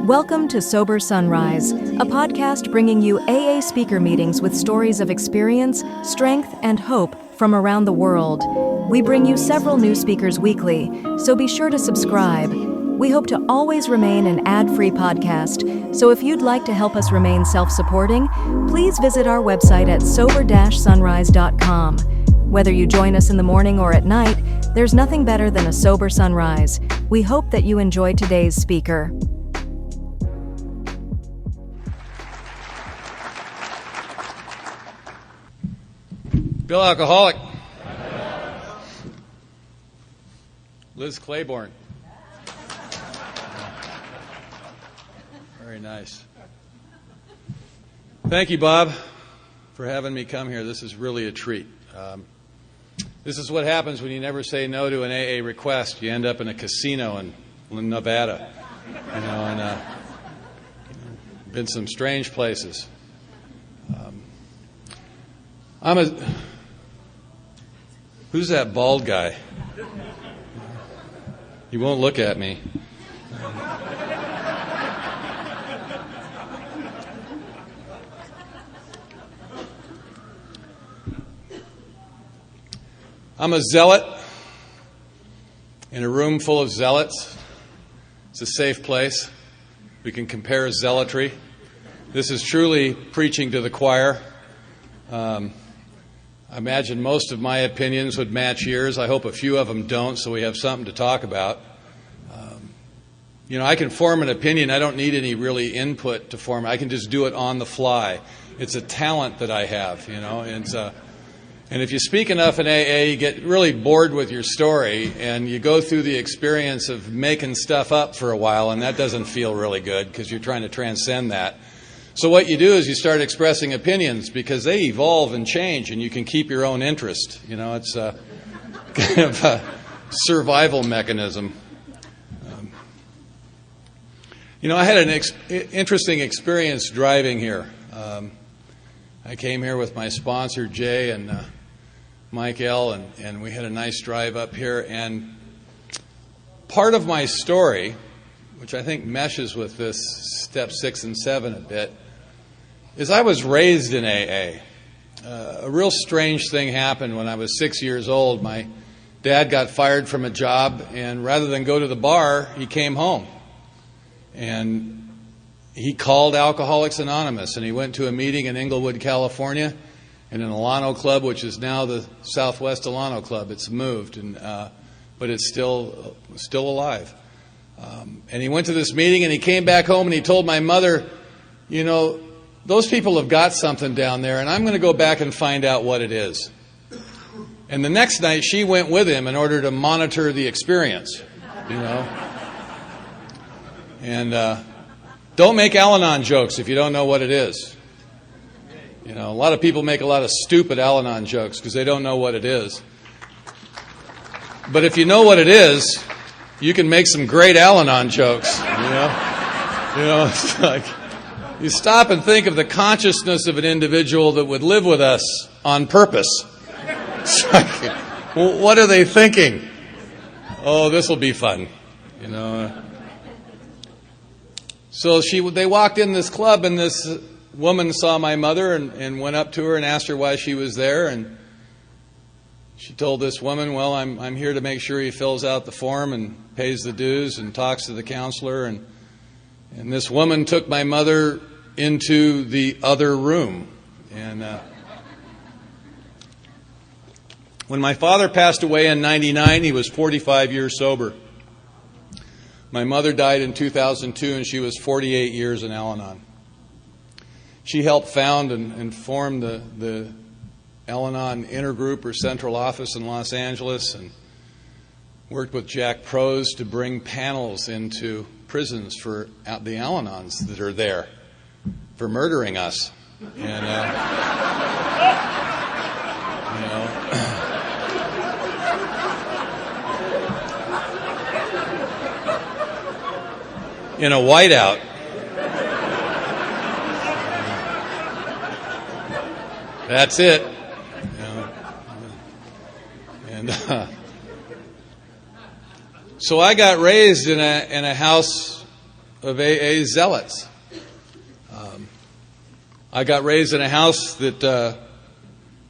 Welcome to Sober Sunrise, a podcast bringing you AA speaker meetings with stories of experience, strength, and hope from around the world. We bring you several new speakers weekly, so be sure to subscribe. We hope to always remain an ad-free podcast, so if you'd like to help us remain self-supporting, please visit our website at sober-sunrise.com. Whether you join us in the morning or at night, there's nothing better than a sober sunrise. We hope that you enjoy today's speaker. Bill Alcoholic. Liz Claiborne. Very nice. Thank you, Bob, for having me come here. This is really a treat. This is what happens when you never say no to an AA request. You end up in a casino in Nevada, and been some strange places. Who's that bald guy? He won't look at me. I'm a zealot in a room full of zealots. It's a safe place. We can compare zealotry. This is truly preaching to the choir. I imagine most of my opinions would match yours. I hope a few of them don't, so we have something to talk about. I can form an opinion. I don't need any really input to form it. I can just do it on the fly. It's a talent that I have, and if you speak enough in AA, you get really bored with your story, and you go through the experience of making stuff up for a while, and that doesn't feel really good because you're trying to transcend that. So what you do is you start expressing opinions because they evolve and change, and you can keep your own interest. It's a kind of a survival mechanism. I had an interesting experience driving here. I came here with my sponsor, Jay, and Mike L., and we had a nice drive up here. And part of my story, which I think meshes with this step 6 and 7 a bit, is I was raised in AA. A real strange thing happened when I was 6 years old. My dad got fired from a job, and rather than go to the bar, he came home. And he called Alcoholics Anonymous, and he went to a meeting in Inglewood, California, in an Alano Club, which is now the Southwest Alano Club. It's moved, but it's still alive. And he went to this meeting, and he came back home, and he told my mother, those people have got something down there, and I'm going to go back and find out what it is. And the next night, she went with him in order to monitor the experience, And don't make Al-Anon jokes if you don't know what it is. A lot of people make a lot of stupid Al-Anon jokes because they don't know what it is. But if you know what it is, you can make some great Al-Anon jokes. It's like you stop and think of the consciousness of an individual that would live with us on purpose. It's like, well, what are they thinking? Oh, this will be fun. So they walked in this club, and this woman saw my mother and went up to her and asked her why she was there. And she told this woman, well, I'm here to make sure he fills out the form and pays the dues and talks to the counselor. And this woman took my mother into the other room. And when my father passed away in 1999, he was 45 years sober. My mother died in 2002, and she was 48 years in Al-Anon. She helped found and form the Al-Anon intergroup or central office in Los Angeles, and worked with Jack Prose to bring panels into prisons for the Al-Anons that are there for murdering us. And, in a whiteout. That's it. And So I got raised in a house of AA zealots. I got raised in a house that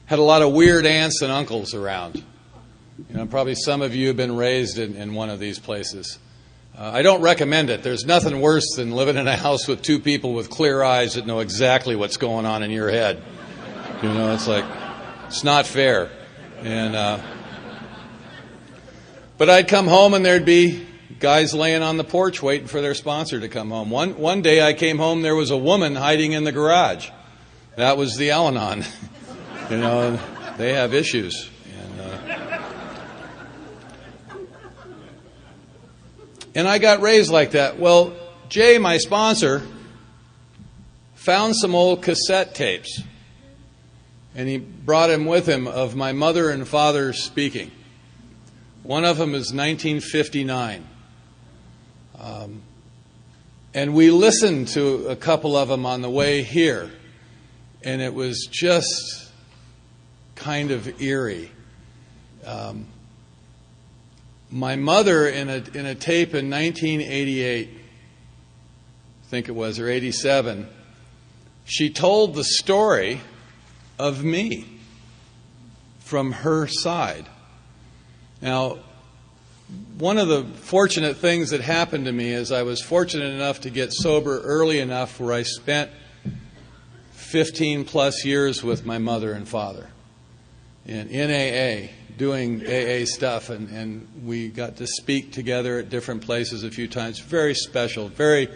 had a lot of weird aunts and uncles around. Probably some of you have been raised in one of these places. I don't recommend it. There's nothing worse than living in a house with two people with clear eyes that know exactly what's going on in your head. It's like, it's not fair. But I'd come home and there'd be guys laying on the porch waiting for their sponsor to come home. One day I came home, there was a woman hiding in the garage. That was the Al-Anon. They have issues. And I got raised like that. Well, Jay, my sponsor, found some old cassette tapes. And he brought him with him of my mother and father speaking. One of them is 1959. And we listened to a couple of them on the way here. And it was just kind of eerie. My mother, in a tape in 1988, I think it was, or 87, she told the story of me from her side. Now, one of the fortunate things that happened to me is I was fortunate enough to get sober early enough where I spent 15 plus years with my mother and father in AA, doing AA stuff, and we got to speak together at different places a few times. Very special, very,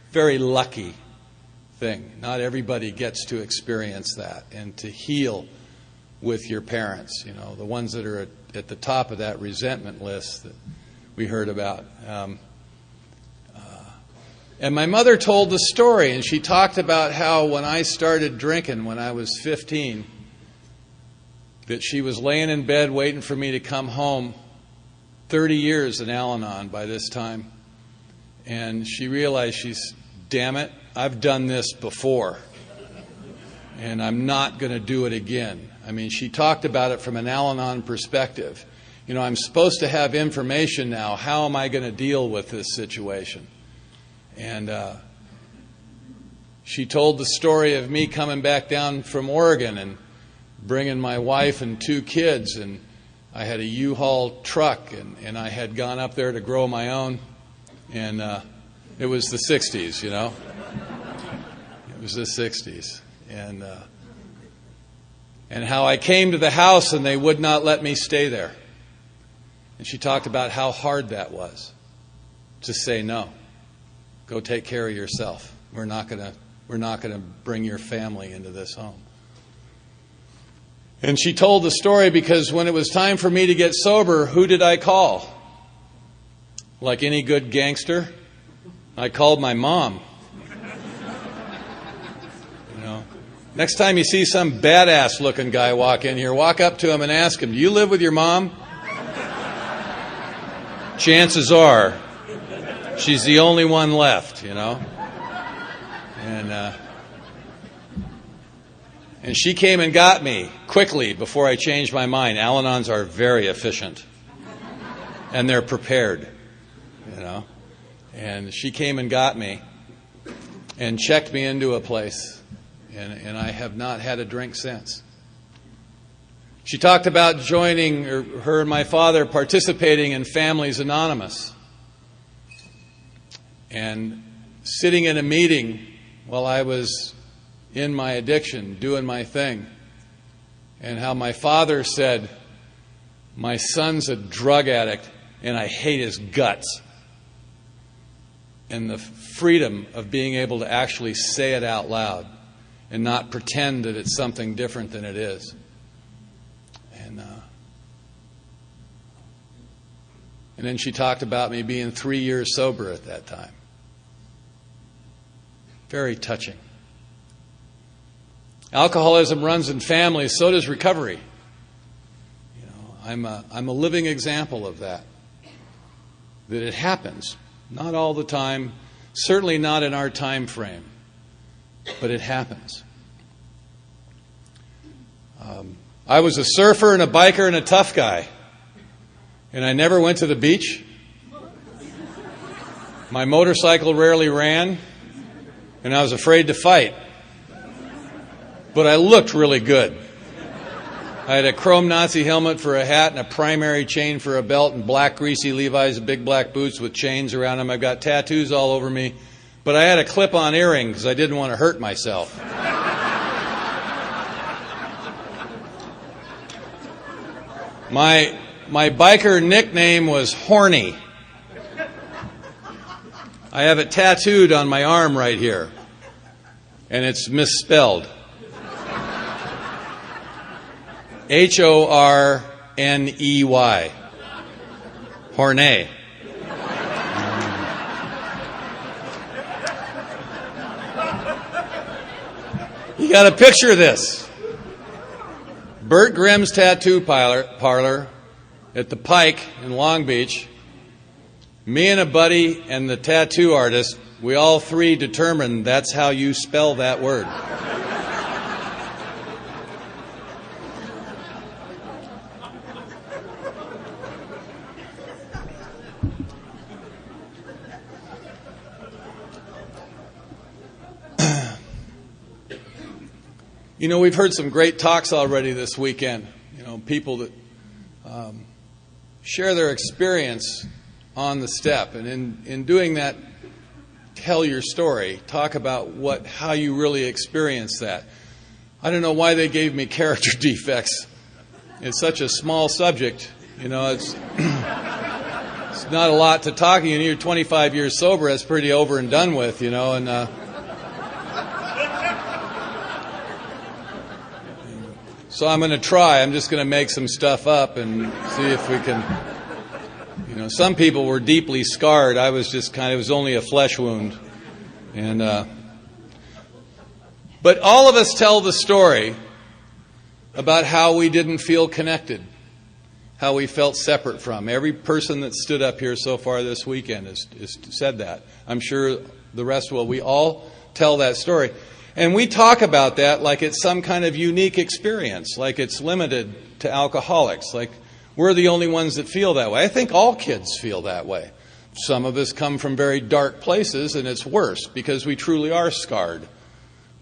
very lucky thing. Not everybody gets to experience that and to heal with your parents, the ones that are at the top of that resentment list that we heard about. And my mother told the story, and she talked about how when I started drinking when I was 15, that she was laying in bed waiting for me to come home, 30 years in Al-Anon by this time. And she realized, damn it, I've done this before. And I'm not going to do it again. I mean, she talked about it from an Al-Anon perspective. I'm supposed to have information now. How am I going to deal with this situation? And she told the story of me coming back down from Oregon and bringing my wife and 2 kids, and I had a U-Haul truck, and I had gone up there to grow my own, and it was the 60s, It was the 60s, and how I came to the house and they would not let me stay there. And she talked about how hard that was to say no. Go take care of yourself. We're not going to bring your family into this home. And she told the story because when it was time for me to get sober, who did I call? Like any good gangster, I called my mom. Next time you see some badass looking guy walk in here, walk up to him and ask him, do you live with your mom? Chances are she's the only one left, And she came and got me quickly before I changed my mind. Al-Anons are very efficient. And they're prepared, And she came and got me and checked me into a place. And I have not had a drink since. She talked about joining, her and my father participating in Families Anonymous. And sitting in a meeting while I was in my addiction, doing my thing. And how my father said, my son's a drug addict and I hate his guts. And the freedom of being able to actually say it out loud and not pretend that it's something different than it is. And then she talked about me being 3 years sober at that time. Very touching. Alcoholism runs in families, so does recovery. I'm a living example of that. That it happens. Not all the time, certainly not in our time frame, but it happens. I was a surfer and a biker and a tough guy. And I never went to the beach. My motorcycle rarely ran, and I was afraid to fight. But I looked really good. I had a chrome Nazi helmet for a hat and a primary chain for a belt and black greasy Levi's big black boots with chains around them. I've got tattoos all over me. But I had a clip-on earring because I didn't want to hurt myself. My biker nickname was Horny. I have it tattooed on my arm right here. And it's misspelled. Horney. Horny. You got to picture this. Bert Grimm's tattoo parlor at the Pike in Long Beach. Me and a buddy and the tattoo artist, we all three determined that's how you spell that word. You know, we've heard some great talks already this weekend. You know, people that share their experience on the step. And in doing that, tell your story. Talk about how you really experienced that. I don't know why they gave me character defects. It's such a small subject. You know, it's not a lot to talk. You know, you're 25 years sober. That's pretty over and done with, you know. And so I'm going to try. I'm just going to make some stuff up and see if we can. You know, some people were deeply scarred. I was just it was only a flesh wound. And but all of us tell the story about how we didn't feel connected, how we felt separate from. Every person that stood up here so far this weekend has said that. I'm sure the rest will. We all tell that story. And we talk about that like it's some kind of unique experience, like it's limited to alcoholics, like we're the only ones that feel that way. I think all kids feel that way. Some of us come from very dark places, and it's worse because we truly are scarred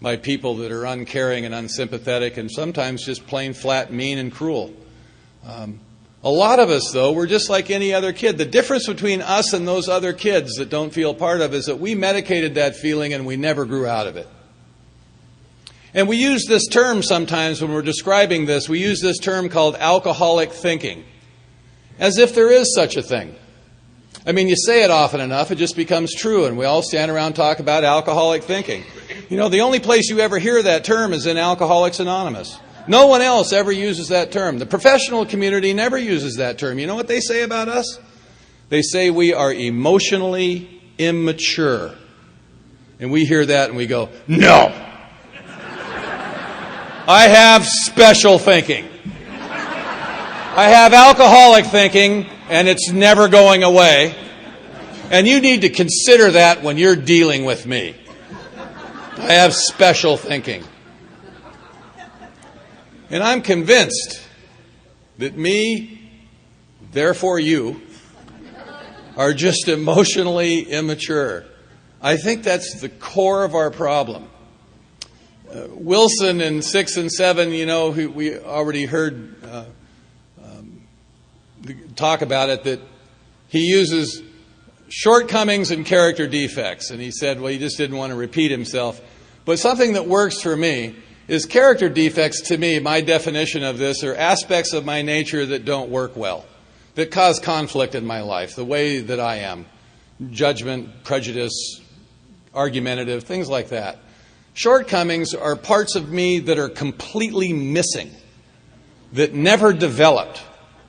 by people that are uncaring and unsympathetic and sometimes just plain flat mean and cruel. A lot of us, though, we're just like any other kid. The difference between us and those other kids that don't feel part of it is that we medicated that feeling and we never grew out of it. And we use this term sometimes when we're describing this. We use this term called alcoholic thinking, as if there is such a thing. I mean, you say it often enough, it just becomes true, and we all stand around and talk about alcoholic thinking. You know, the only place you ever hear that term is in Alcoholics Anonymous. No one else ever uses that term. The professional community never uses that term. You know what they say about us? They say we are emotionally immature. And we hear that and we go, no! I have special thinking. I have alcoholic thinking, and it's never going away. And you need to consider that when you're dealing with me. I have special thinking. And I'm convinced that me, therefore you, are just emotionally immature. I think that's the core of our problem. Wilson in 6 and 7, you know, we already heard talk about it, that he uses shortcomings and character defects. And he said, well, he just didn't want to repeat himself. But something that works for me is character defects. To me, my definition of this are aspects of my nature that don't work well, that cause conflict in my life, the way that I am. Judgment, prejudice, argumentative, things like that. Shortcomings are parts of me that are completely missing, that never developed.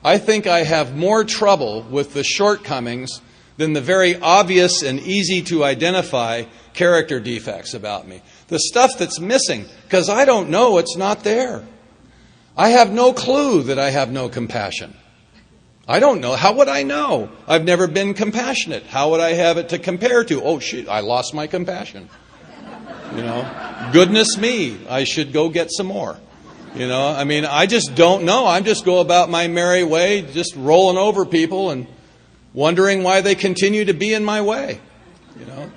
I think I have more trouble with the shortcomings than the very obvious and easy to identify character defects about me. The stuff that's missing, because I don't know it's not there. I have no clue that I have no compassion. I don't know. How would I know? I've never been compassionate. How would I have it to compare to? Oh, shit, I lost my compassion. You know, goodness me, I should go get some more. You know, I mean, I just don't know. I just go about my merry way, just rolling over people and wondering why they continue to be in my way. you know.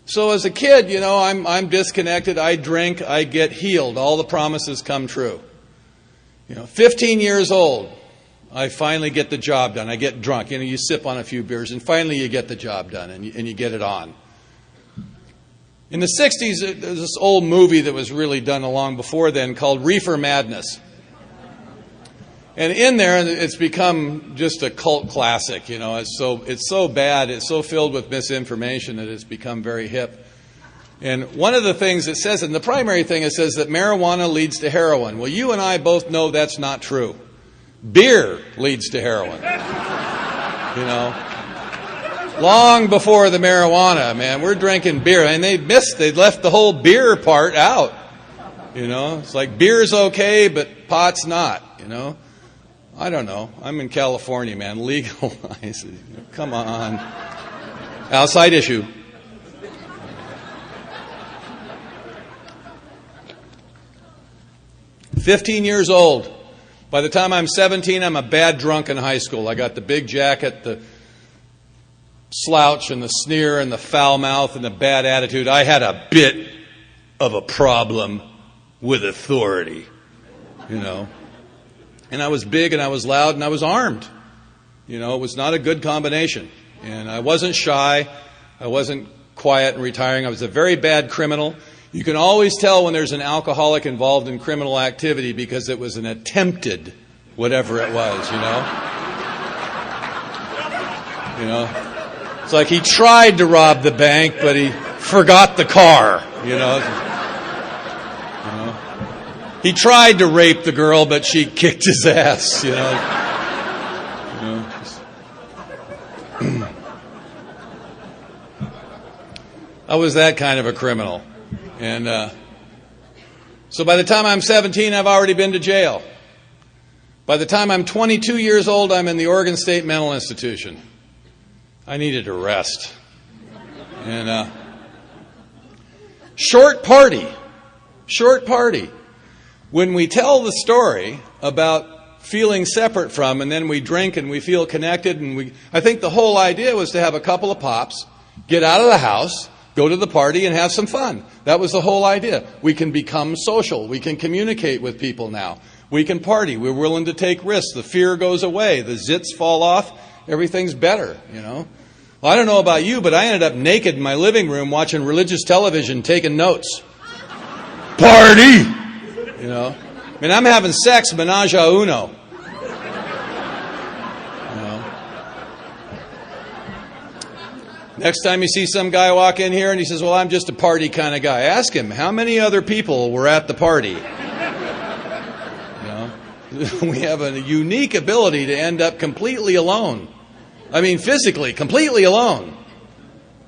So as a kid, you know, I'm disconnected. I drink. I get healed. All the promises come true. You know, 15 years old, I finally get the job done. I get drunk. You know, you sip on a few beers, and finally you get the job done, and you get it on. In the 60s, there's this old movie that was really done long before then called Reefer Madness. And in there, it's become just a cult classic. You know, it's so bad, it's so filled with misinformation that it's become very hip. And one of the things it says, and the primary thing it says that marijuana leads to heroin. Well, you and I both know that's not true. Beer leads to heroin. You know, long before the marijuana, man, we're drinking beer, and they left the whole beer part out. You know, it's like beer's okay, but pot's not. You know. I don't know. I'm in California, man. Legalize it. Come on. Outside issue. "15 years old. By the time I'm 17, I'm a bad drunk in high school. I got the big jacket, the slouch and the sneer and the foul mouth and the bad attitude. I had a bit of a problem with authority, you know. And I was big and I was loud and I was armed. You know, it was not a good combination. And I wasn't shy. I wasn't quiet and retiring. I was a very bad criminal. You can always tell when there's an alcoholic involved in criminal activity because it was an attempted whatever it was, you know. You know, it's like he tried to rob the bank, but he forgot the car, you know. He tried to rape the girl, but she kicked his ass, you know. I was that kind of a criminal. And so by the time I'm 17, I've already been to jail. By the time I'm 22 years old, I'm in the Oregon State Mental Institution. I needed a rest. And short party. When we tell the story about feeling separate from, and then we drink and we feel connected, and I think the whole idea was to have a couple of pops, get out of the house, go to the party, and have some fun. That was the whole idea. We can become social. We can communicate with people now. We can party. We're willing to take risks. The fear goes away. The zits fall off. Everything's better, you know. Well, I don't know about you, but I ended up naked in my living room watching religious television, taking notes. Party! You know, I mean, I'm having sex, menage a uno. You know. Next time you see some guy walk in here and he says, "Well, I'm just a party kind of guy," ask him, how many other people were at the party? You know, we have a unique ability to end up completely alone. I mean, physically, completely alone.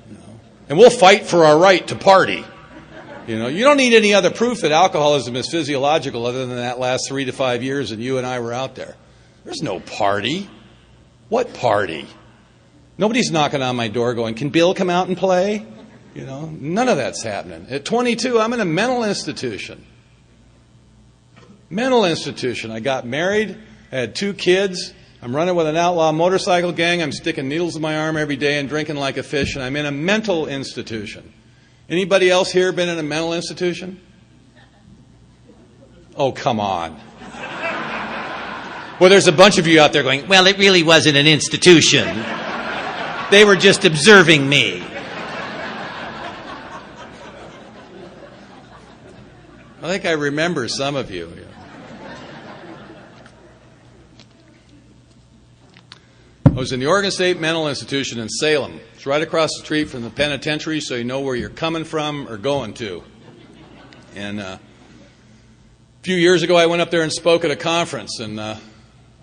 You know, and we'll fight for our right to party. You know, you don't need any other proof that alcoholism is physiological other than that last 3 to 5 years and you and I were out there. There's no party. What party? Nobody's knocking on my door going, "Can Bill come out and play?" You know, none of that's happening. At 22, I'm in a mental institution. Mental institution. I got married. I had 2 kids. I'm running with an outlaw motorcycle gang. I'm sticking needles in my arm every day and drinking like a fish. And I'm in a mental institution. Anybody else here been in a mental institution? Oh, come on. Well, there's a bunch of you out there going, "Well, it really wasn't an institution. They were just observing me." I think I remember some of you. I was in the Oregon State Mental Institution in Salem. It's right across the street from the penitentiary, so you know where you're coming from or going to. And a few years ago, I went up there and spoke at a conference, and I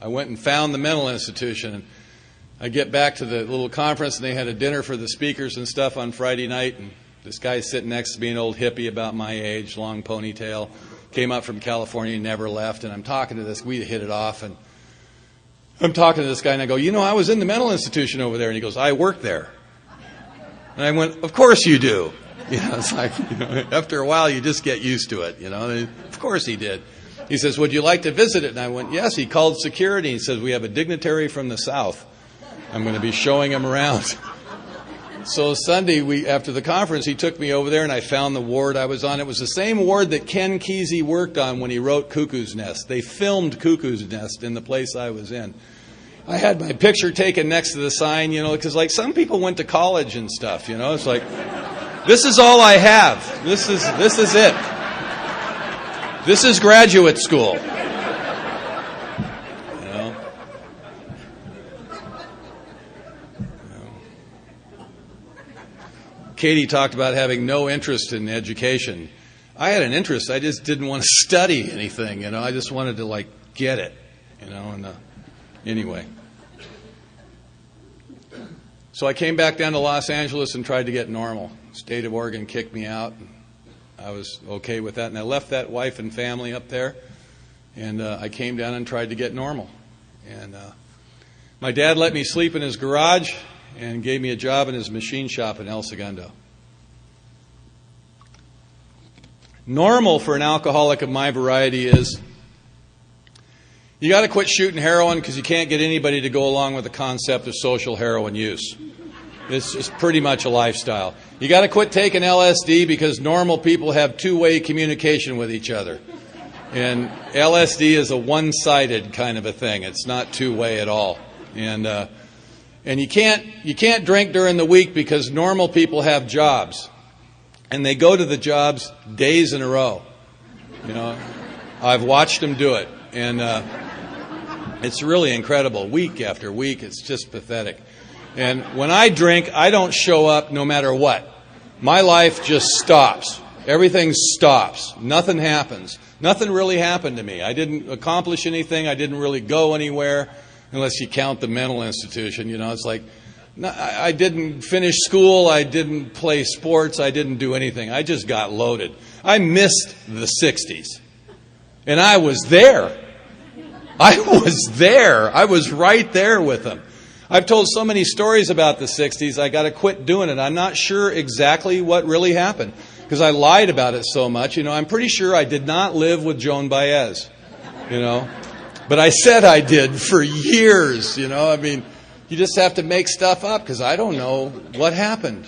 went and found the mental institution. And I get back to the little conference, and they had a dinner for the speakers and stuff on Friday night, and this guy's sitting next to me, an old hippie about my age, long ponytail, came up from California, never left, and I'm talking to this, we hit it off, and I'm talking to this guy, and I go, "You know, I was in the mental institution over there." And he goes, "I work there." And I went, "Of course you do." You know, it's like, you know, after a while, you just get used to it, you know. And of course he did. He says, "Would you like to visit it?" And I went, "Yes." He called security. He says, "We have a dignitary from the South. I'm going to be showing him around." So Sunday, after the conference, he took me over there, and I found the ward I was on. It was the same ward that Ken Kesey worked on when he wrote Cuckoo's Nest. They filmed Cuckoo's Nest in the place I was in. I had my picture taken next to the sign, because like some people went to college and stuff, It's like, this is all I have. This is it. This is graduate school. Katie talked about having no interest in education. I had an interest. I just didn't want to study anything. I just wanted to get it. Anyway. So I came back down to Los Angeles and tried to get normal. State of Oregon kicked me out. I was okay with that, and I left that wife and family up there, and I came down and tried to get normal. And my dad let me sleep in his garage and gave me a job in his machine shop in El Segundo. Normal for an alcoholic of my variety is you got to quit shooting heroin because you can't get anybody to go along with the concept of social heroin use. It's just pretty much a lifestyle. You got to quit taking LSD because normal people have two-way communication with each other. And LSD is a one-sided kind of a thing. It's not two-way at all. And you can't drink during the week because normal people have jobs, and they go to the jobs days in a row. I've watched them do it, and it's really incredible. Week after week, it's just pathetic. And when I drink, I don't show up no matter what. My life just stops. Everything stops. Nothing happens. Nothing really happened to me. I didn't accomplish anything. I didn't really go anywhere. Unless you count the mental institution, it's like, I didn't finish school, I didn't play sports, I didn't do anything. I just got loaded. I missed the 60s. And I was there. I was right there with them. I've told so many stories about the 60s, I got to quit doing it. I'm not sure exactly what really happened because I lied about it so much. I'm pretty sure I did not live with Joan Baez, But I said I did for years, you just have to make stuff up because I don't know what happened,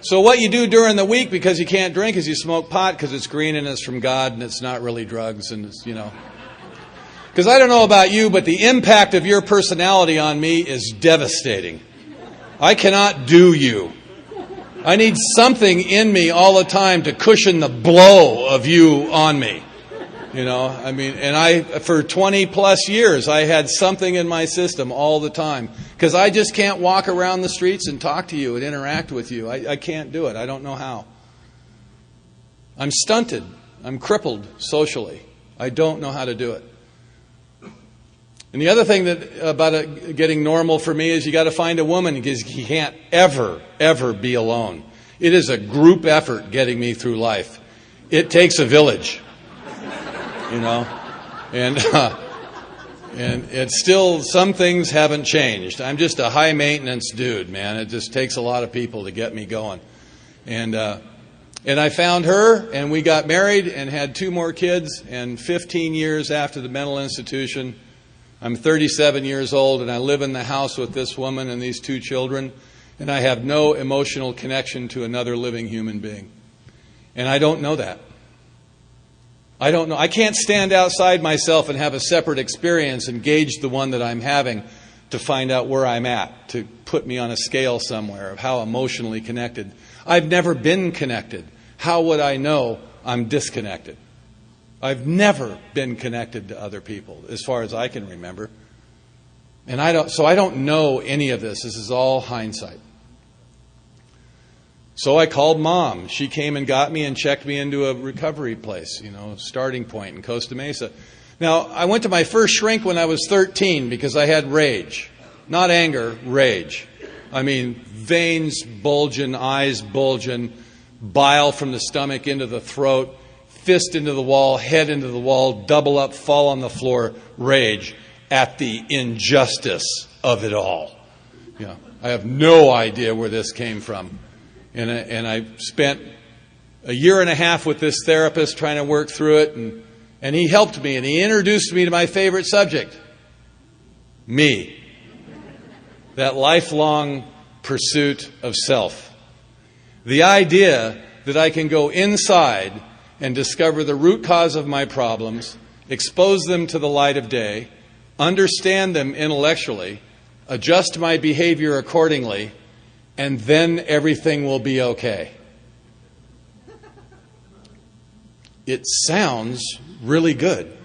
So what you do during the week because you can't drink is you smoke pot because it's green and it's from God and it's not really drugs and it's, Because I don't know about you, but the impact of your personality on me is devastating. I cannot do you. I need something in me all the time to cushion the blow of you on me. And for 20 plus years, I had something in my system all the time. Because I just can't walk around the streets and talk to you and interact with you. I can't do it. I don't know how. I'm stunted. I'm crippled socially. I don't know how to do it. And the other thing about getting normal for me is you got to find a woman because you can't ever be alone. It is a group effort getting me through life. It takes a village, and it's still, some things haven't changed. I'm just a high maintenance dude, man. It just takes a lot of people to get me going. And I found her, and we got married and had 2 more kids, and 15 years after the mental institution, I'm 37 years old, and I live in the house with this woman and these 2 children, and I have no emotional connection to another living human being. And I don't know that. I don't know. I can't stand outside myself and have a separate experience and gauge the one that I'm having to find out where I'm at, to put me on a scale somewhere of how emotionally connected. I've never been connected. How would I know I'm disconnected? I've never been connected to other people, as far as I can remember. And I don't know any of this. This is all hindsight. So I called Mom. She came and got me and checked me into a recovery place, Starting Point in Costa Mesa. Now, I went to my first shrink when I was 13 because I had rage. Not anger, rage. Veins bulging, eyes bulging, bile from the stomach into the throat, fist into the wall, head into the wall, double up, fall on the floor, rage at the injustice of it all. I have no idea where this came from. And I spent a year and a half with this therapist trying to work through it, and he helped me, and he introduced me to my favorite subject, Me. That lifelong pursuit of self. The idea that I can go inside and discover the root cause of my problems, expose them to the light of day, understand them intellectually, adjust my behavior accordingly, and then everything will be okay. It sounds really good.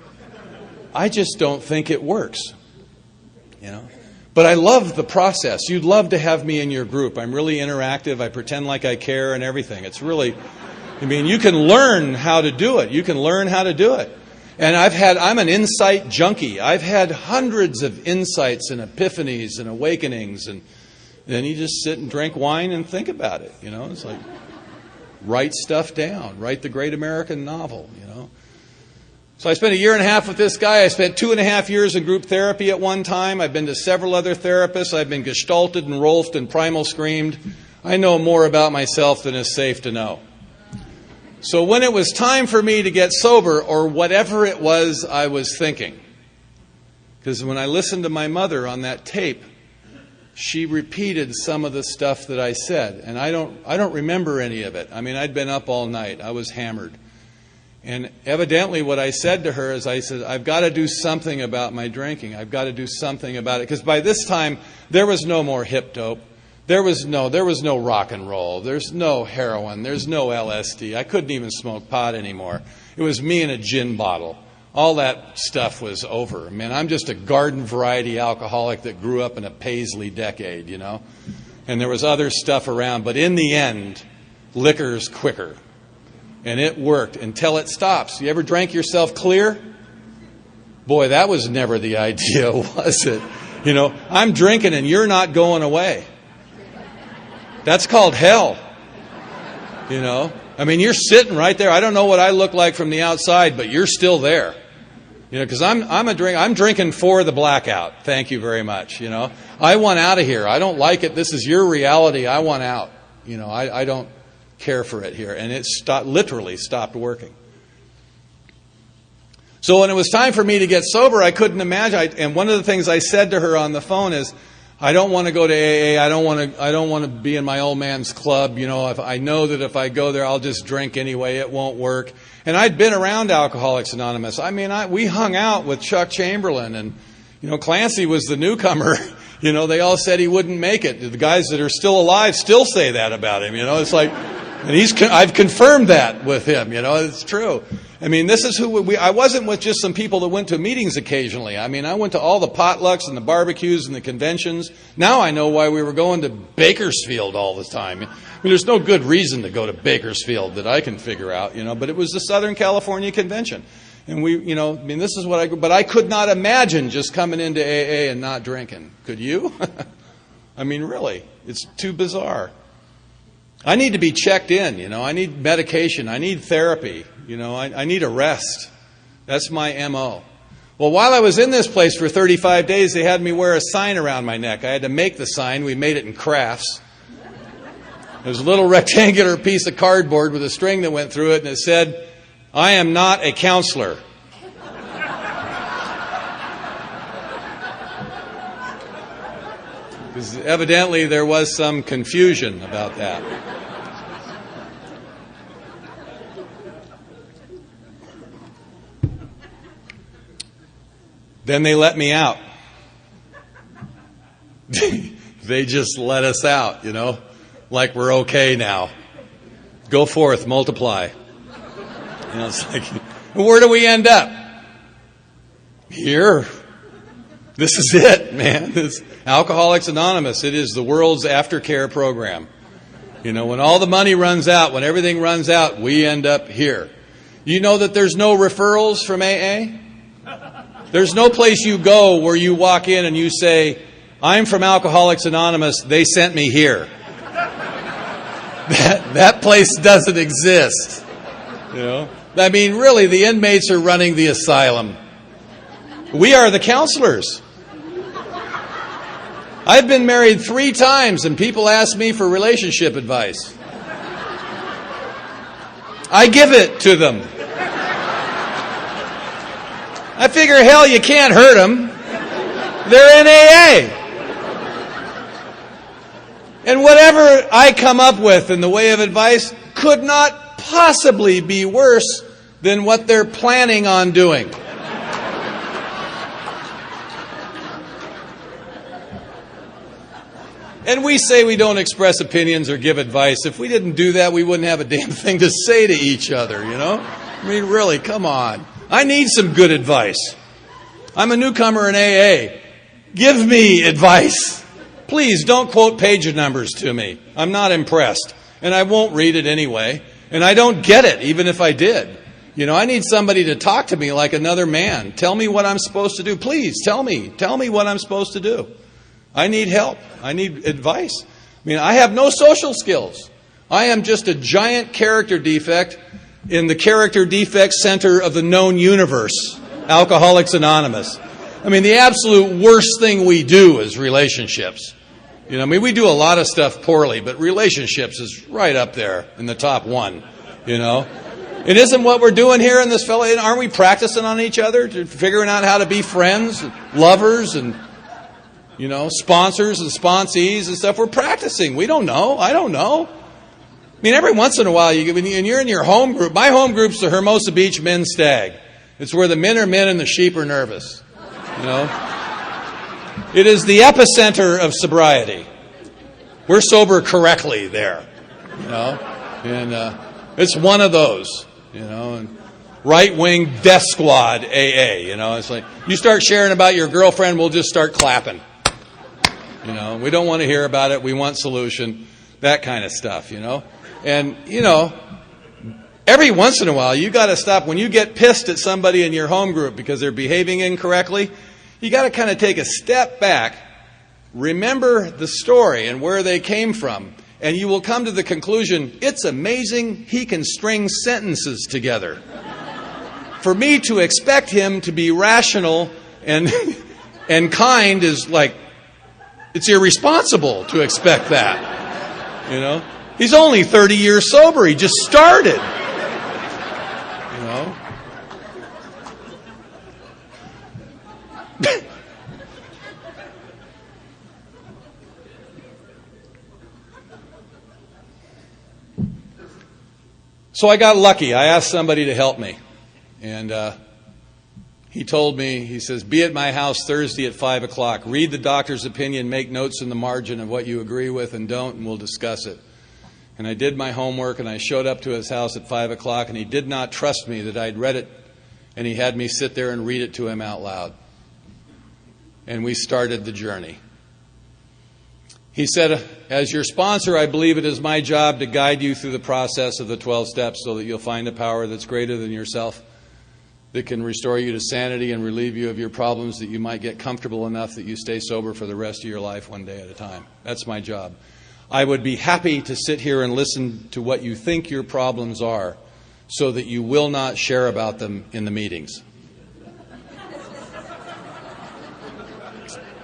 I just don't think it works. But I love the process. You'd love to have me in your group. I'm really interactive. I pretend like I care and everything. It's really, you can learn how to do it. You can learn how to do it. And I'm an insight junkie. I've had hundreds of insights and epiphanies and awakenings. And then you just sit and drink wine and think about it. It's like, write stuff down. Write the great American novel, So I spent 1.5 years with this guy. I spent 2.5 years in group therapy at one time. I've been to several other therapists. I've been gestalted and rolfed and primal screamed. I know more about myself than is safe to know. So when it was time for me to get sober, or whatever it was I was thinking, because when I listened to my mother on that tape, she repeated some of the stuff that I said, and I don't remember any of it. I'd been up all night. I was hammered. And evidently what I said to her is, I said, I've got to do something about my drinking. I've got to do something about it. Because by this time, there was no more hip dope. There was no rock and roll. There's no heroin. There's no LSD. I couldn't even smoke pot anymore. It was me and a gin bottle. All that stuff was over. I'm just a garden variety alcoholic that grew up in a Paisley decade, And there was other stuff around. But in the end, liquor's quicker. And it worked until it stops. You ever drank yourself clear? Boy, that was never the idea, was it? I'm drinking and you're not going away. That's called hell. You're sitting right there. I don't know what I look like from the outside, but you're still there. Because I'm drinking for the blackout. Thank you very much. I want out of here. I don't like it. This is your reality. I want out. I don't care for it here. And it literally stopped working. So when it was time for me to get sober, I couldn't imagine. And one of the things I said to her on the phone is, I don't want to go to AA. I don't want to be in my old man's club. If I know that if I go there, I'll just drink anyway. It won't work. And I'd been around Alcoholics Anonymous. We hung out with Chuck Chamberlain, and Clancy was the newcomer. They all said he wouldn't make it. The guys that are still alive still say that about him. It's like, and I've confirmed that with him. It's true. This is who I wasn't with just some people that went to meetings occasionally. I went to all the potlucks and the barbecues and the conventions. Now I know why we were going to Bakersfield all the time. There's no good reason to go to Bakersfield that I can figure out, but it was the Southern California Convention. And this is what but I could not imagine just coming into AA and not drinking. Could you? Really, it's too bizarre. I need to be checked in, I need medication, I need therapy, I need a rest. That's my MO. Well, while I was in this place for 35 days, they had me wear a sign around my neck. I had to make the sign. We made it in crafts. There's a little rectangular piece of cardboard with a string that went through it, and it said, I am not a counselor. Because evidently there was some confusion about that. Then they let me out. They just let us out, like we're okay now. Go forth, multiply. It's like, where do we end up? Here. This is it, man. This Alcoholics Anonymous. It is the world's aftercare program. When all the money runs out, when everything runs out, we end up here. You know that there's no referrals from AA? There's no place you go where you walk in and you say, I'm from Alcoholics Anonymous, they sent me here. That place doesn't exist. Really, the inmates are running the asylum. We are the counselors. I've been married 3 times and people ask me for relationship advice. I give it to them. I figure, hell, you can't hurt them. They're in AA. And whatever I come up with in the way of advice could not possibly be worse than what they're planning on doing. And we say we don't express opinions or give advice. If we didn't do that, we wouldn't have a damn thing to say to each other, you know? I mean, really, come on. I need some good advice. I'm a newcomer in AA. Give me advice. Please don't quote page numbers to me. I'm not impressed. And I won't read it anyway. And I don't get it, even if I did. You know, I need somebody to talk to me like another man. Tell me what I'm supposed to do. Please, tell me. Tell me what I'm supposed to do. I need help. I need advice. I mean, I have no social skills. I am just a giant character defect in the character defect center of the known universe, Alcoholics Anonymous. I mean, the absolute worst thing we do is relationships. You know, I mean, we do a lot of stuff poorly, but relationships is right up there in the top one, you know. It isn't what we're doing here in this fellow. Aren't we practicing on each other, figuring out how to be friends, lovers, and, you know, sponsors and sponsees and stuff? We're practicing. We don't know. I don't know. I mean, every once in a while, and you're in your home group. My home group's the Hermosa Beach Men's Stag. It's where the men are men and the sheep are nervous. You know? It is the epicenter of sobriety. We're sober correctly there. You know? And it's one of those. You know? And right-wing death squad AA. You know? It's like, you start sharing about your girlfriend, we'll just start clapping. You know? We don't want to hear about it. We want solution. That kind of stuff, you know? And, you know, every once in a while, you got to stop. When you get pissed at somebody in your home group because they're behaving incorrectly, you got to kind of take a step back, remember the story and where they came from, and you will come to the conclusion, it's amazing he can string sentences together. For me to expect him to be rational and kind is like, it's irresponsible to expect that, you know? He's only 30 years sober. He just started. You know? So I got lucky. I asked somebody to help me. And he told me, he says, be at my house Thursday at 5 o'clock. Read the doctor's opinion, make notes in the margin of what you agree with and don't, and we'll discuss it. And I did my homework, and I showed up to his house at 5 o'clock, and he did not trust me that I'd read it, and he had me sit there and read it to him out loud. And we started the journey. He said, as your sponsor, I believe it is my job to guide you through the process of the 12 steps so that you'll find a power that's greater than yourself, that can restore you to sanity and relieve you of your problems, that you might get comfortable enough that you stay sober for the rest of your life one day at a time. That's my job. I would be happy to sit here and listen to what you think your problems are so that you will not share about them in the meetings.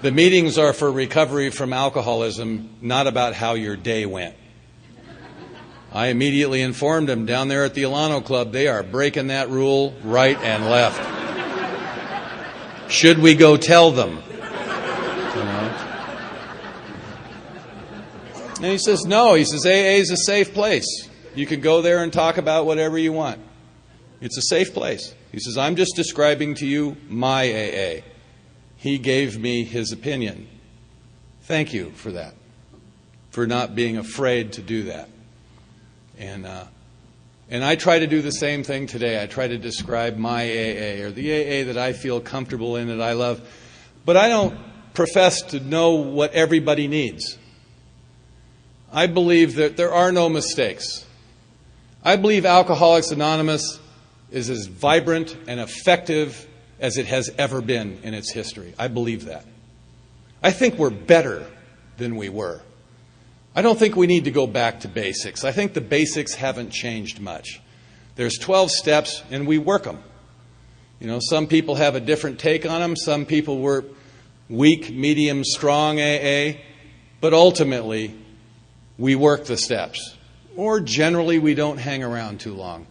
The meetings are for recovery from alcoholism, not about how your day went. I immediately informed them down there at the Alano Club, they are breaking that rule right and left. Should we go tell them? You know? And he says, no. He says, AA is a safe place. You can go there and talk about whatever you want. It's a safe place. He says, I'm just describing to you my AA. He gave me his opinion. Thank you for that, for not being afraid to do that. And I try to do the same thing today. I try to describe my AA, or the AA that I feel comfortable in, that I love. But I don't profess to know what everybody needs. I believe that there are no mistakes. I believe Alcoholics Anonymous is as vibrant and effective as it has ever been in its history. I believe that. I think we're better than we were. I don't think we need to go back to basics. I think the basics haven't changed much. There's 12 steps, and we work them. You know, some people have a different take on them. Some people work weak, medium, strong AA. But ultimately, we work the steps. Or generally, we don't hang around too long.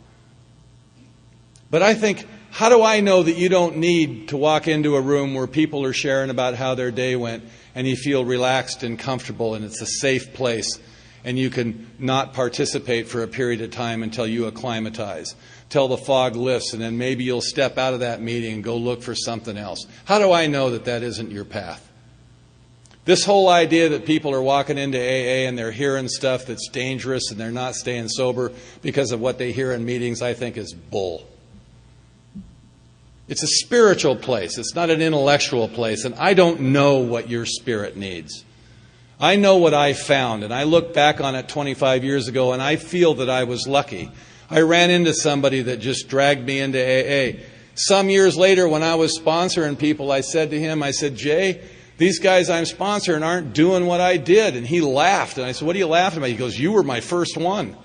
But I think How do I know that you don't need to walk into a room where people are sharing about how their day went and you feel relaxed and comfortable and it's a safe place and you can not participate for a period of time until you acclimatize, till the fog lifts, and then maybe you'll step out of that meeting and go look for something else? How do I know that that isn't your path? This whole idea that people are walking into AA and they're hearing stuff that's dangerous and they're not staying sober because of what they hear in meetings, I think is bull. It's a spiritual place. It's not an intellectual place. And I don't know what your spirit needs. I know what I found. And I look back on it 25 years ago and I feel that I was lucky. I ran into somebody that just dragged me into AA. Some years later, when I was sponsoring people, I said to him, I said, Jay, these guys I'm sponsoring aren't doing what I did. And he laughed. And I said, what are you laughing about? He goes, you were my first one.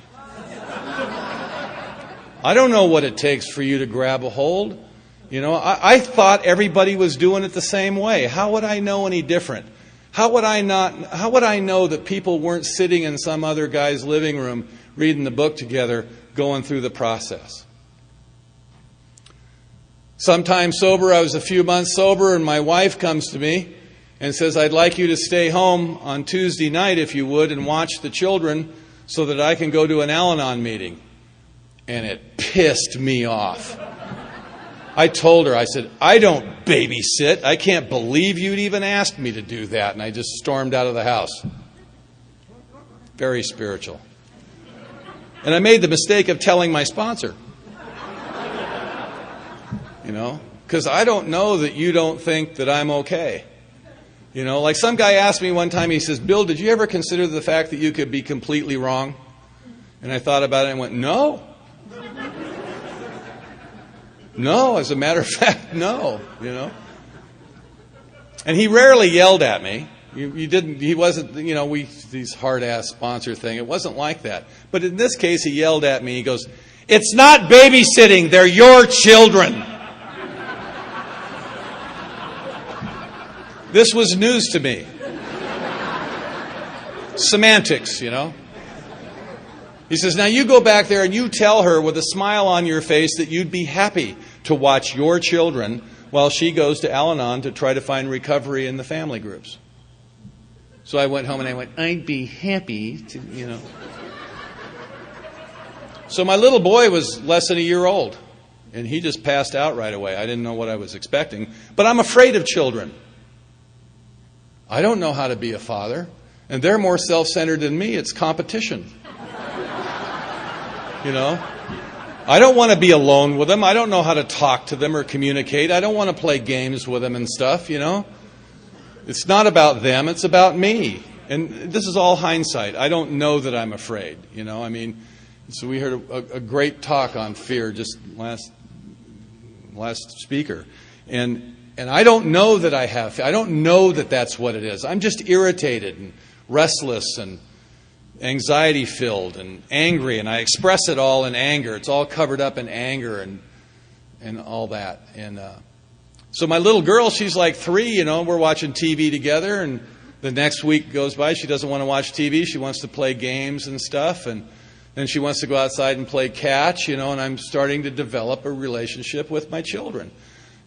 I don't know what it takes for you to grab a hold. You know, I thought everybody was doing it the same way. How would I know any different? How would I know that people weren't sitting in some other guy's living room reading the book together, going through the process? Sometime sober, I was a few months sober, and my wife comes to me and says, I'd like you to stay home on Tuesday night, if you would, and watch the children so that I can go to an Al-Anon meeting. And it pissed me off. I told her, I said, I don't babysit. I can't believe you'd even asked me to do that. And I just stormed out of the house. Very spiritual. And I made the mistake of telling my sponsor. You know, because I don't know that you don't think that I'm okay. You know, like some guy asked me one time, he says, Bill, did you ever consider the fact that you could be completely wrong? And I thought about it and went, no. No, as a matter of fact, no, you know. And he rarely yelled at me. He wasn't, you know, these hard-ass sponsor thing. It wasn't like that. But in this case, he yelled at me. He goes, it's not babysitting, they're your children. This was news to me. Semantics, you know. He says, now you go back there and you tell her with a smile on your face that you'd be happy to watch your children while she goes to Al-Anon to try to find recovery in the family groups. So I went home and I went, I'd be happy to, you know. So my little boy was less than a year old, and he just passed out right away. I didn't know what I was expecting, but I'm afraid of children. I don't know how to be a father, and they're more self-centered than me. It's competition. You know, I don't want to be alone with them. I don't know how to talk to them or communicate. I don't want to play games with them and stuff, you know. It's not about them. It's about me. And this is all hindsight. I don't know that I'm afraid, you know. I mean, so we heard a great talk on fear just last speaker. And I don't know that I have fear. I don't know that that's what it is. I'm just irritated and restless and anxiety-filled and angry, and I express it all in anger. It's all covered up in anger and all that. And so my little girl, she's like 3, you know, we're watching TV together, and the next week goes by, she doesn't want to watch TV. She wants to play games and stuff, and then she wants to go outside and play catch, you know, and I'm starting to develop a relationship with my children.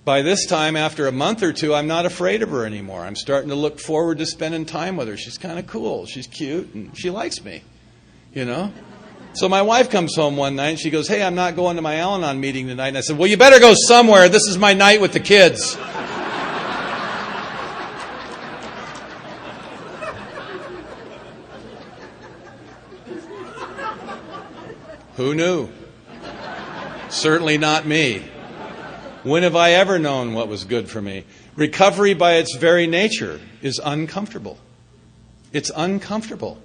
By this time, after a month or two, I'm not afraid of her anymore. I'm starting to look forward to spending time with her. She's kind of cool. She's cute, and she likes me, you know. So my wife comes home one night, and she goes, hey, I'm not going to my Al-Anon meeting tonight. And I said, well, you better go somewhere. This is my night with the kids. Who knew? Certainly not me. When have I ever known what was good for me? Recovery by its very nature is uncomfortable. It's uncomfortable.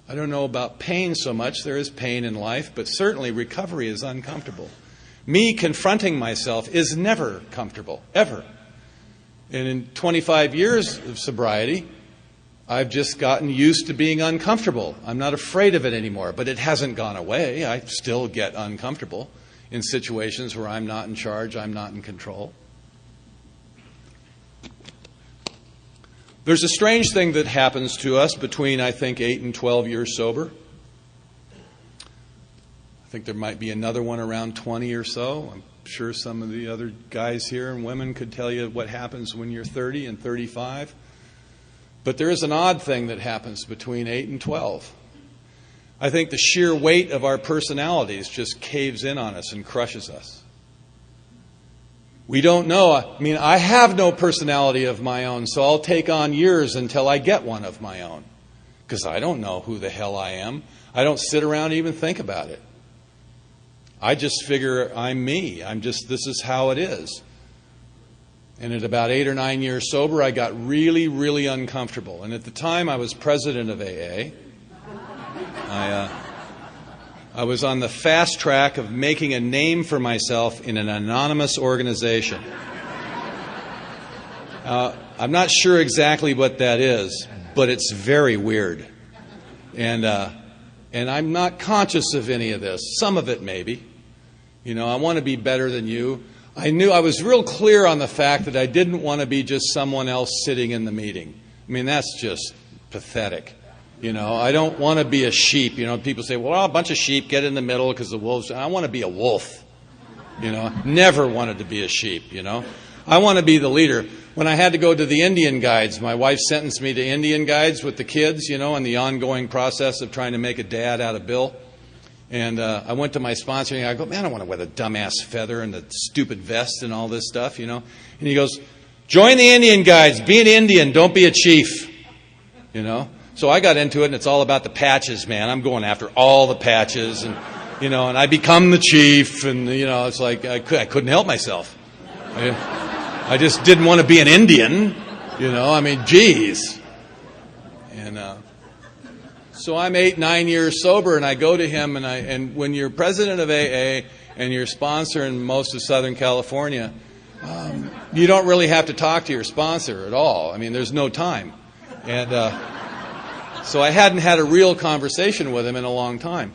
I don't know about pain so much. There is pain in life, but certainly recovery is uncomfortable. Me confronting myself is never comfortable, ever. And in 25 years of sobriety, I've just gotten used to being uncomfortable. I'm not afraid of it anymore, but it hasn't gone away. I still get uncomfortable in situations where I'm not in charge, I'm not in control. There's a strange thing that happens to us between, I think, 8 and 12 years sober. I think there might be another one around 20 or so. I'm sure some of the other guys here and women could tell you what happens when you're 30 and 35. But there is an odd thing that happens between 8 and 12. I think the sheer weight of our personalities just caves in on us and crushes us. We don't know. I mean, I have no personality of my own, so I'll take on years until I get one of my own. Because I don't know who the hell I am. I don't sit around and even think about it. I just figure I'm me. This is how it is. And at about 8 or 9 years sober, I got really, really uncomfortable. And at the time, I was president of AA. I was on the fast track of making a name for myself in an anonymous organization. I'm not sure exactly what that is, but it's very weird. And I'm not conscious of any of this. Some of it maybe. I want to be better than you. I was real clear on the fact that I didn't want to be just someone else sitting in the meeting. I mean, that's just pathetic. I don't want to be a sheep. People say, well, a bunch of sheep get in the middle because the wolves. I want to be a wolf. Never wanted to be a sheep. I want to be the leader. When I had to go to the Indian guides, my wife sentenced me to Indian guides with the kids, and the ongoing process of trying to make a dad out of Bill. And I went to my sponsor, and I go, man, I don't want to wear the dumbass feather and the stupid vest and all this stuff, And he goes, join the Indian guides. Be an Indian. Don't be a chief. So I got into it, and it's all about the patches, man. I'm going after all the patches, and and I become the chief, and it's like I couldn't help myself. I just didn't want to be an Indian, I mean, geez. And so I'm 8, 9 years sober, and I go to him, and when you're president of AA and you're sponsor in most of Southern California, you don't really have to talk to your sponsor at all. I mean, there's no time, and so I hadn't had a real conversation with him in a long time.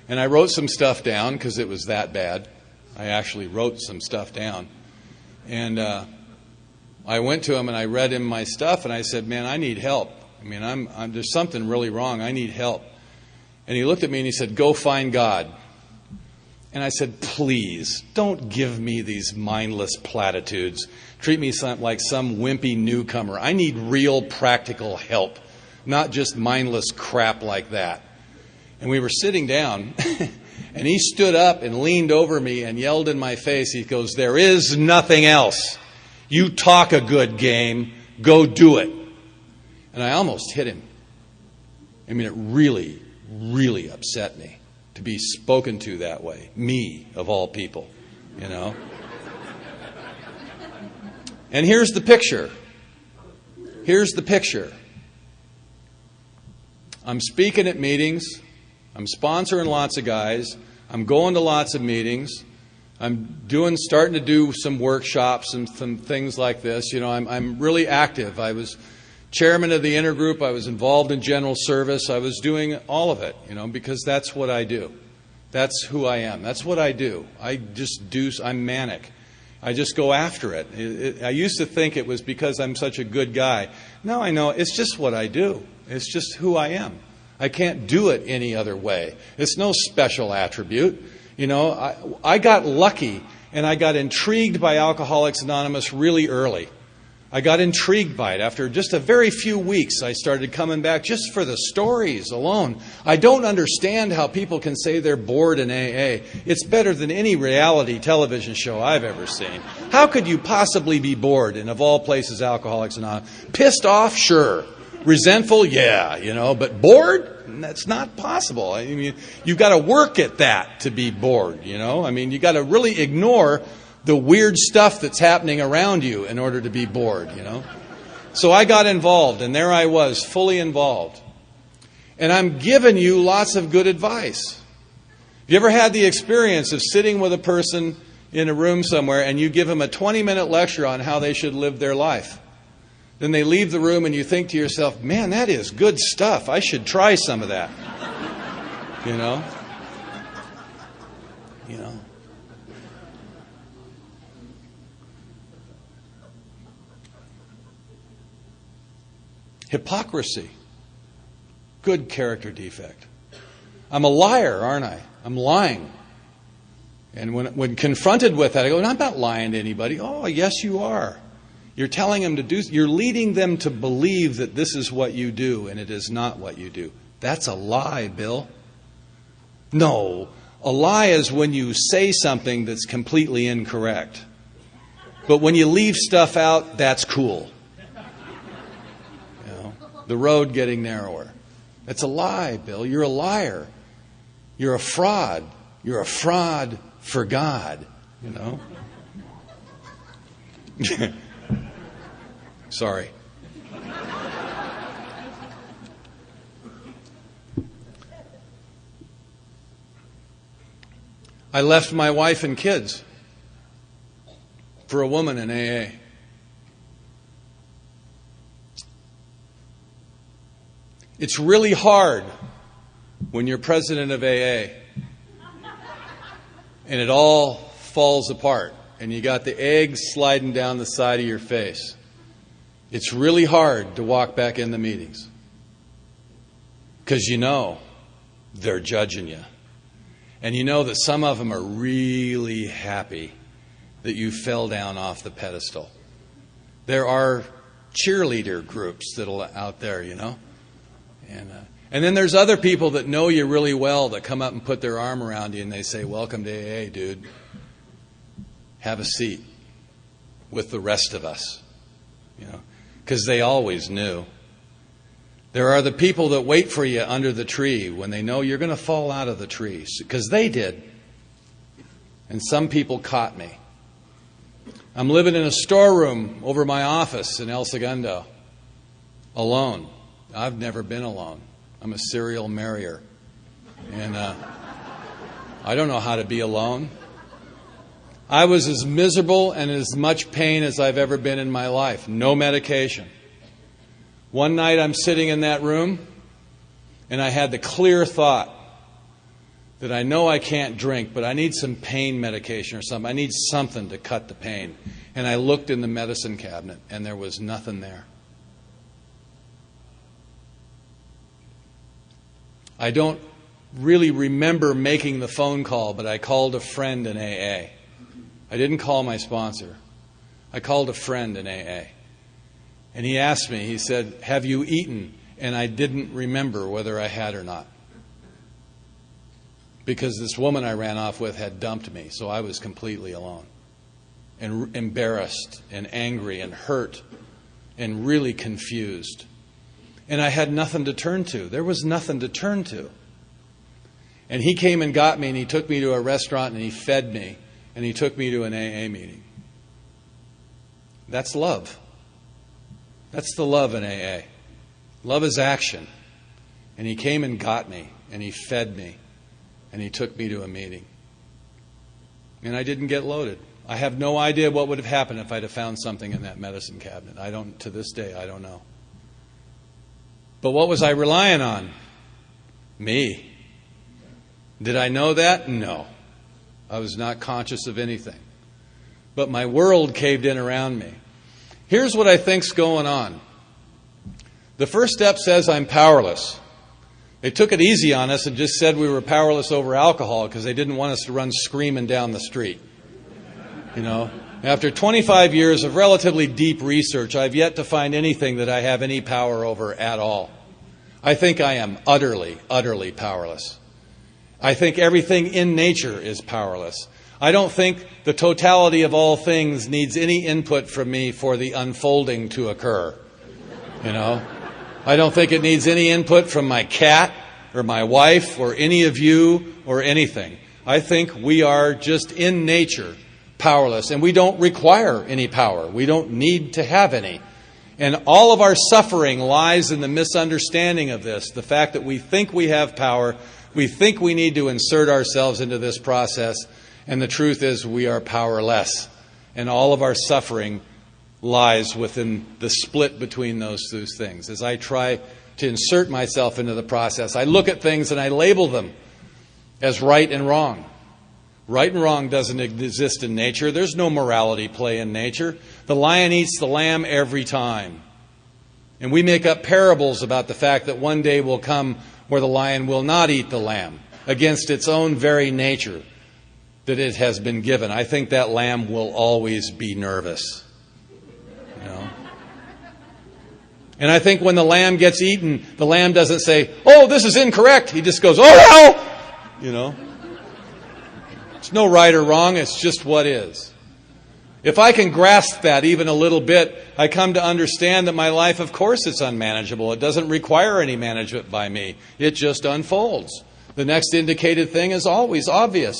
And I wrote some stuff down because it was that bad. I actually wrote some stuff down. And I went to him and I read him my stuff and I said, man, I need help. I mean, there's something really wrong. I need help. And he looked at me and he said, go find God. And I said, please, don't give me these mindless platitudes. Treat me like some wimpy newcomer. I need real practical help, not just mindless crap like that. And we were sitting down, and he stood up and leaned over me and yelled in my face. He goes, there is nothing else. You talk a good game. Go do it. And I almost hit him. I mean, it really, really upset me to be spoken to that way. Me, of all people, And here's the picture. Here's the picture. I'm speaking at meetings. I'm sponsoring lots of guys. I'm going to lots of meetings. I'm starting to do some workshops and some things like this. I'm really active. I was chairman of the intergroup. I was involved in general service. I was doing all of it, because that's what I do. That's who I am. That's what I do. I'm manic. I just go after it. I used to think it was because I'm such a good guy. Now I know it's just what I do. It's just who I am. I can't do it any other way. It's no special attribute. I got lucky and I got intrigued by Alcoholics Anonymous really early. I got intrigued by it. After just a very few weeks, I started coming back just for the stories alone. I don't understand how people can say they're bored in AA. It's better than any reality television show I've ever seen. How could you possibly be bored in, of all places, Alcoholics Anonymous? Pissed off? Sure. Resentful? Yeah, but bored? That's not possible. I mean, you've got to work at that to be bored, I mean, you've got to really ignore the weird stuff that's happening around you in order to be bored, So I got involved, and there I was, fully involved. And I'm giving you lots of good advice. Have you ever had the experience of sitting with a person in a room somewhere and you give them a 20-minute lecture on how they should live their life? Then they leave the room and you think to yourself, man, that is good stuff. I should try some of that. You know? Hypocrisy. Good character defect. I'm a liar, aren't I? I'm lying. And when confronted with that, I go, I'm not lying to anybody. Oh, yes, you are. You're telling them to do, you're leading them to believe that this is what you do, and it is not what you do. That's a lie, Bill. No, a lie is when you say something that's completely incorrect. But when you leave stuff out, that's cool. You know, the road getting narrower. That's a lie, Bill. You're a liar. You're a fraud. You're a fraud for God, you know. Sorry. I left my wife and kids for a woman in AA. It's really hard when you're president of AA and it all falls apart and you got the eggs sliding down the side of your face. It's really hard to walk back in the meetings because you know they're judging you. And you know that some of them are really happy that you fell down off the pedestal. There are cheerleader groups that are out there, you know. And then there's other people that know you really well that come up and put their arm around you and they say, welcome to AA, dude. Have a seat with the rest of us, you know, because they always knew. There are the people that wait for you under the tree when they know you're going to fall out of the tree, because they did. And some people caught me. I'm living in a storeroom over my office in El Segundo, alone. I've never been alone. I'm a serial marrier. And I don't know how to be alone. I was as miserable and as much pain as I've ever been in my life. No medication. One night I'm sitting in that room and I had the clear thought that I know I can't drink, but I need some pain medication or something. I need something to cut the pain. And I looked in the medicine cabinet and there was nothing there. I don't really remember making the phone call, but I called a friend in AA. I didn't call my sponsor. I called a friend in AA. And he asked me, he said, have you eaten? And I didn't remember whether I had or not. Because this woman I ran off with had dumped me, so I was completely alone. And embarrassed and angry and hurt and really confused. And I had nothing to turn to. There was nothing to turn to. And he came and got me and he took me to a restaurant and he fed me. And he took me to an AA meeting. That's love. That's the love in AA. Love is action. And he came and got me, and he fed me, and he took me to a meeting. And I didn't get loaded. I have no idea what would have happened if I'd have found something in that medicine cabinet. To this day, I don't know. But what was I relying on? Me. Did I know that? No. I was not conscious of anything. But my world caved in around me. Here's what I think's going on. The first step says I'm powerless. They took it easy on us and just said we were powerless over alcohol because they didn't want us to run screaming down the street. You know, after 25 years of relatively deep research, I've yet to find anything that I have any power over at all. I think I am utterly, utterly powerless. I think everything in nature is powerless. I don't think the totality of all things needs any input from me for the unfolding to occur. You know? I don't think it needs any input from my cat or my wife or any of you or anything. I think we are just in nature powerless, and we don't require any power. We don't need to have any. And all of our suffering lies in the misunderstanding of this, the fact that we think we have power, we think we need to insert ourselves into this process, and the truth is we are powerless. And all of our suffering lies within the split between those two things. As I try to insert myself into the process, I look at things and I label them as right and wrong. Right and wrong doesn't exist in nature. There's no morality play in nature. The lion eats the lamb every time. And we make up parables about the fact that one day will come or the lion will not eat the lamb, against its own very nature that it has been given. I think that lamb will always be nervous. You know? And I think when the lamb gets eaten, the lamb doesn't say, "Oh, this is incorrect." He just goes, "Oh, hell!" You know? It's no right or wrong, it's just what is. If I can grasp that even a little bit, I come to understand that my life, of course, it's unmanageable. It doesn't require any management by me. It just unfolds. The next indicated thing is always obvious.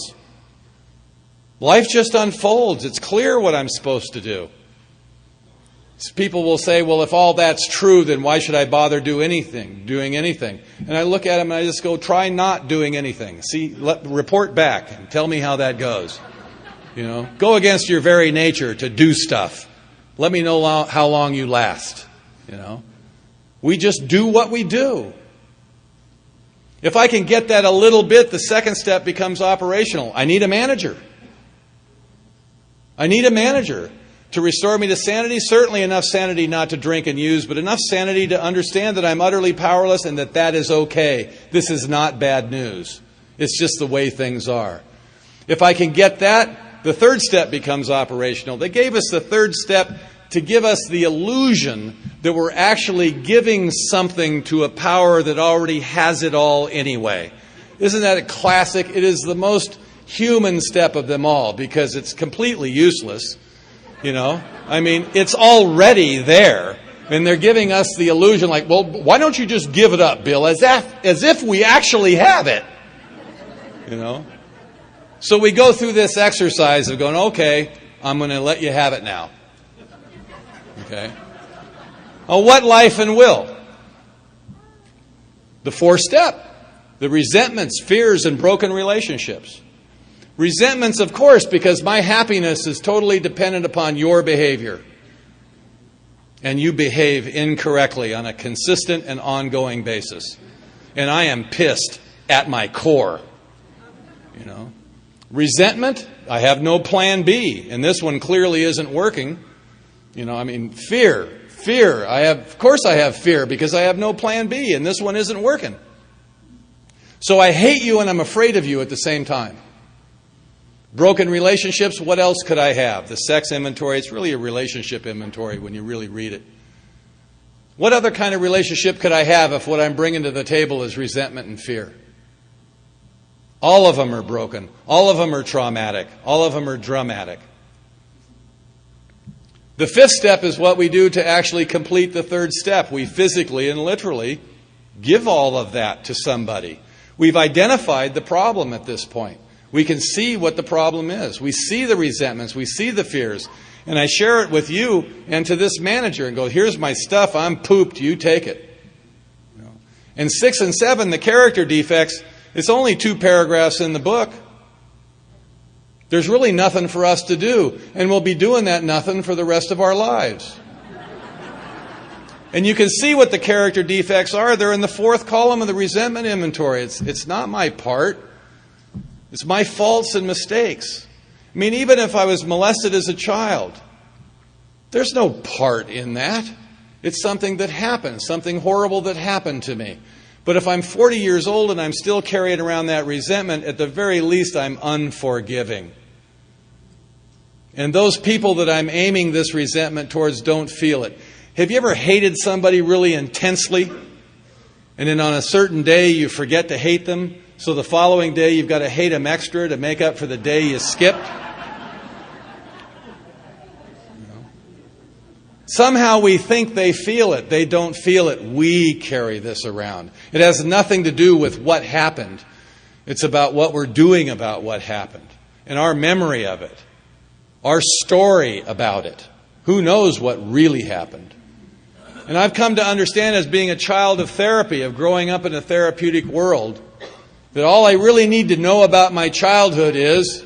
Life just unfolds. It's clear what I'm supposed to do. People will say, well, if all that's true, then why should I bother doing anything? And I look at them and I just go, try not doing anything. Report back and tell me how that goes. You know, go against your very nature to do stuff. Let me know how long you last. You know, we just do what we do. If I can get that a little bit, the second step becomes operational. I need a manager. I need a manager to restore me to sanity. Certainly enough sanity not to drink and use, but enough sanity to understand that I'm utterly powerless and that is okay. This is not bad news. It's just the way things are. If I can get that, the third step becomes operational. They gave us the third step to give us the illusion that we're actually giving something to a power that already has it all anyway. Isn't that a classic? It is the most human step of them all because it's completely useless. You know, I mean, it's already there. And they're giving us the illusion like, well, why don't you just give it up, Bill, as if we actually have it. You know? So we go through this exercise of going, okay, I'm going to let you have it now. Okay? Oh, what life and will? The fourth step. The resentments, fears, and broken relationships. Resentments, of course, because my happiness is totally dependent upon your behavior. And you behave incorrectly on a consistent and ongoing basis. And I am pissed at my core. You know? Resentment, I have no plan B. And this one clearly isn't working. You know, I mean, fear. Of course I have fear because I have no plan B. And this one isn't working. So I hate you and I'm afraid of you at the same time. Broken relationships, what else could I have? The sex inventory, it's really a relationship inventory when you really read it. What other kind of relationship could I have if what I'm bringing to the table is resentment and fear? All of them are broken. All of them are traumatic. All of them are dramatic. The fifth step is what we do to actually complete the third step. We physically and literally give all of that to somebody. We've identified the problem at this point. We can see what the problem is. We see the resentments. We see the fears. And I share it with you and to this manager and go, here's my stuff. I'm pooped. You take it. You know? And 6 and 7, the character defects, it's only 2 paragraphs in the book. There's really nothing for us to do. And we'll be doing that nothing for the rest of our lives. And you can see what the character defects are. They're in the 4th column of the resentment inventory. It's not my part. It's my faults and mistakes. I mean, even if I was molested as a child, there's no part in that. It's something that happened, something horrible that happened to me. But if I'm 40 years old and I'm still carrying around that resentment, at the very least, I'm unforgiving. And those people that I'm aiming this resentment towards don't feel it. Have you ever hated somebody really intensely? And then on a certain day, you forget to hate them? So the following day, you've got to hate them extra to make up for the day you skipped? You know? Somehow we think they feel it. They don't feel it. We carry this around. It has nothing to do with what happened. It's about what we're doing about what happened. And our memory of it. Our story about it. Who knows what really happened? And I've come to understand as being a child of therapy, of growing up in a therapeutic world, that all I really need to know about my childhood is,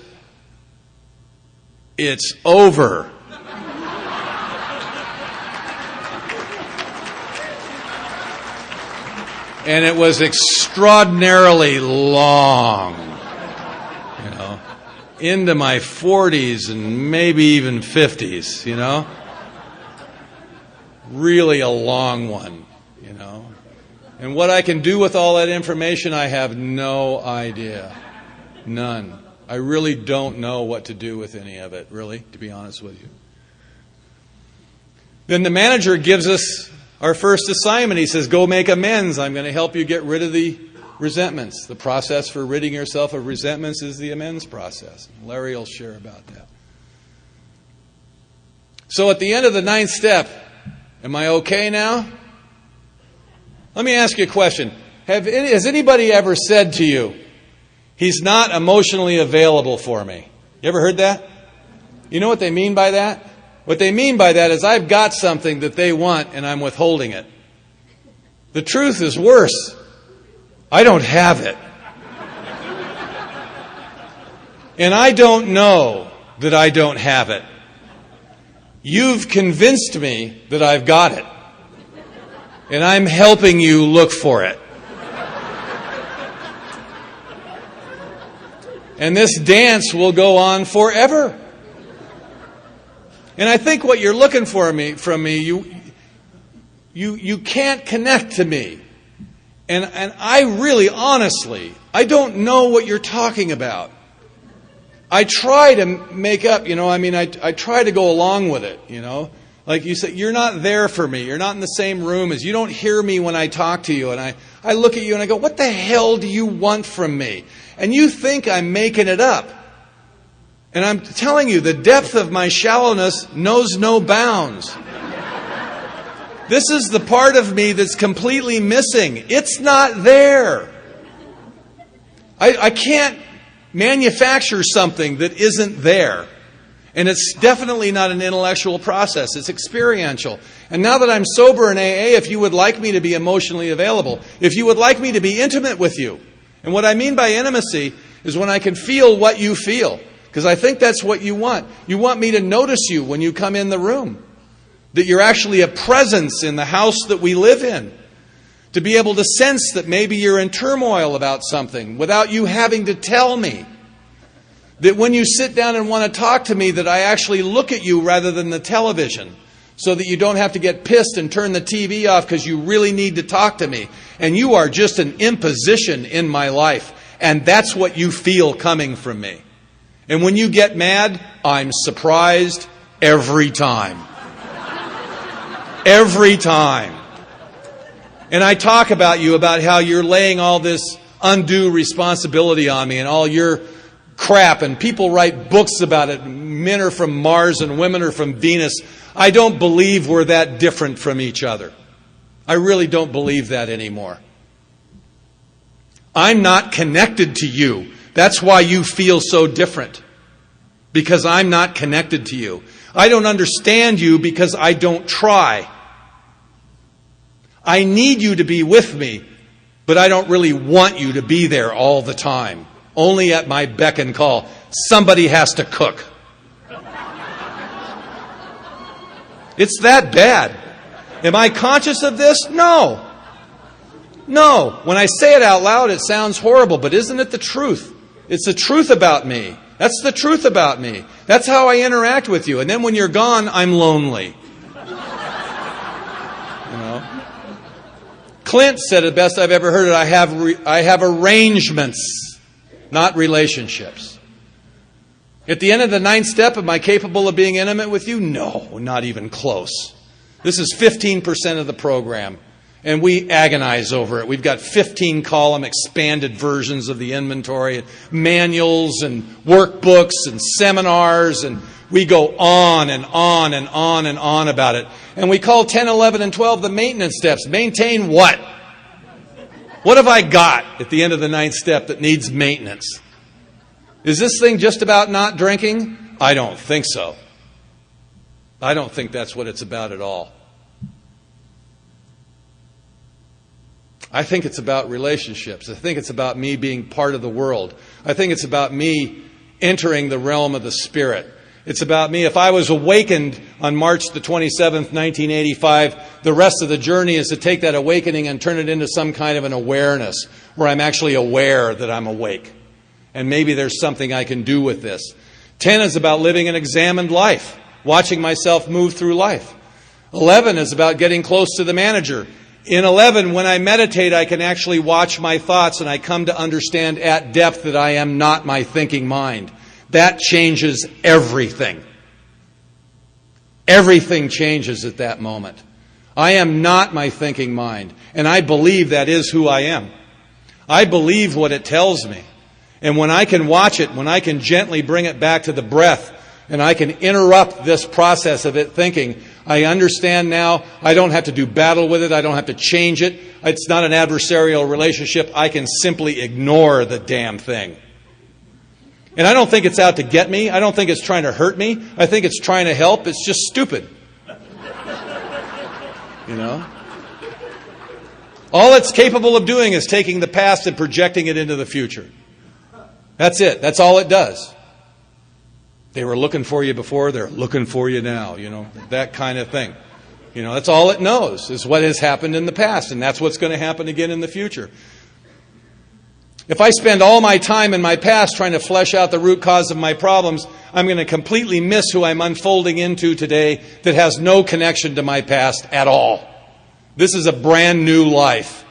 it's over. And it was extraordinarily long. You know, into my 40s and maybe even 50s, you know. Really a long one, you know. And what I can do with all that information, I have no idea. None. I really don't know what to do with any of it, really, to be honest with you. Then the manager gives us our first assignment. He says, go make amends. I'm going to help you get rid of the resentments. The process for ridding yourself of resentments is the amends process. Larry will share about that. So at the end of the 9th step, am I okay now? Let me ask you a question. Has anybody ever said to you, he's not emotionally available for me? You ever heard that? You know what they mean by that? What they mean by that is I've got something that they want and I'm withholding it. The truth is worse. I don't have it. And I don't know that I don't have it. You've convinced me that I've got it. And I'm helping you look for it. And this dance will go on forever. And I think what you're looking for from me, you can't connect to me. And I really, honestly, I don't know what you're talking about. I try to make up, I try to go along with it, Like you said, you're not there for me. You're not in the same room as, you don't hear me when I talk to you. And I look at you and I go, what the hell do you want from me? And you think I'm making it up. And I'm telling you, the depth of my shallowness knows no bounds. This is the part of me that's completely missing. It's not there. I can't manufacture something that isn't there. And it's definitely not an intellectual process. It's experiential. And now that I'm sober in AA, if you would like me to be emotionally available, if you would like me to be intimate with you, and what I mean by intimacy is when I can feel what you feel, because I think that's what you want. You want me to notice you when you come in the room, that you're actually a presence in the house that we live in, to be able to sense that maybe you're in turmoil about something without you having to tell me. That when you sit down and want to talk to me, that I actually look at you rather than the television, so that you don't have to get pissed and turn the TV off because you really need to talk to me. And you are just an imposition in my life. And that's what you feel coming from me. And when you get mad, I'm surprised every time. Every time. And I talk about you, about how you're laying all this undue responsibility on me and all your crap, and people write books about it. Men are from Mars and women are from Venus. I don't believe we're that different from each other. I really don't believe that anymore. I'm not connected to you. That's why you feel so different. Because I'm not connected to you. I don't understand you because I don't try. I need you to be with me, but I don't really want you to be there all the time. Only at my beck and call. Somebody has to cook. It's that bad. Am I conscious of this? No. No. When I say it out loud, it sounds horrible, but isn't it the truth? It's the truth about me. That's the truth about me. That's how I interact with you. And then when you're gone, I'm lonely. Clint said it best I've ever heard it. I have arrangements. Not relationships. At the end of the 9th step, am I capable of being intimate with you? No, not even close. This is 15% of the program, and we agonize over it. We've got 15-column expanded versions of the inventory, manuals and workbooks and seminars, and we go on and on and on and on about it. And we call 10, 11, and 12 the maintenance steps. Maintain what? What have I got at the end of the 9th step that needs maintenance? Is this thing just about not drinking? I don't think so. I don't think that's what it's about at all. I think it's about relationships. I think it's about me being part of the world. I think it's about me entering the realm of the Spirit. It's about me. If I was awakened on March the 27th, 1985, the rest of the journey is to take that awakening and turn it into some kind of an awareness where I'm actually aware that I'm awake. And maybe there's something I can do with this. 10 is about living an examined life, watching myself move through life. 11 is about getting close to the manager, In 11, when I meditate, I can actually watch my thoughts, and I come to understand at depth that I am not my thinking mind. That changes everything. Everything changes at that moment. I am not my thinking mind, and I believe that is who I am. I believe what it tells me. And when I can watch it, when I can gently bring it back to the breath, and I can interrupt this process of it thinking, I understand now. I don't have to do battle with it. I don't have to change it. It's not an adversarial relationship. I can simply ignore the damn thing. And I don't think it's out to get me. I don't think it's trying to hurt me. I think it's trying to help. It's just stupid. You know? All it's capable of doing is taking the past and projecting it into the future. That's it. That's all it does. They were looking for you before, they're looking for you now, you know, that kind of thing. You know, that's all it knows is what has happened in the past, and that's what's going to happen again in the future. If I spend all my time in my past trying to flesh out the root cause of my problems, I'm going to completely miss who I'm unfolding into today that has no connection to my past at all. This is a brand new life.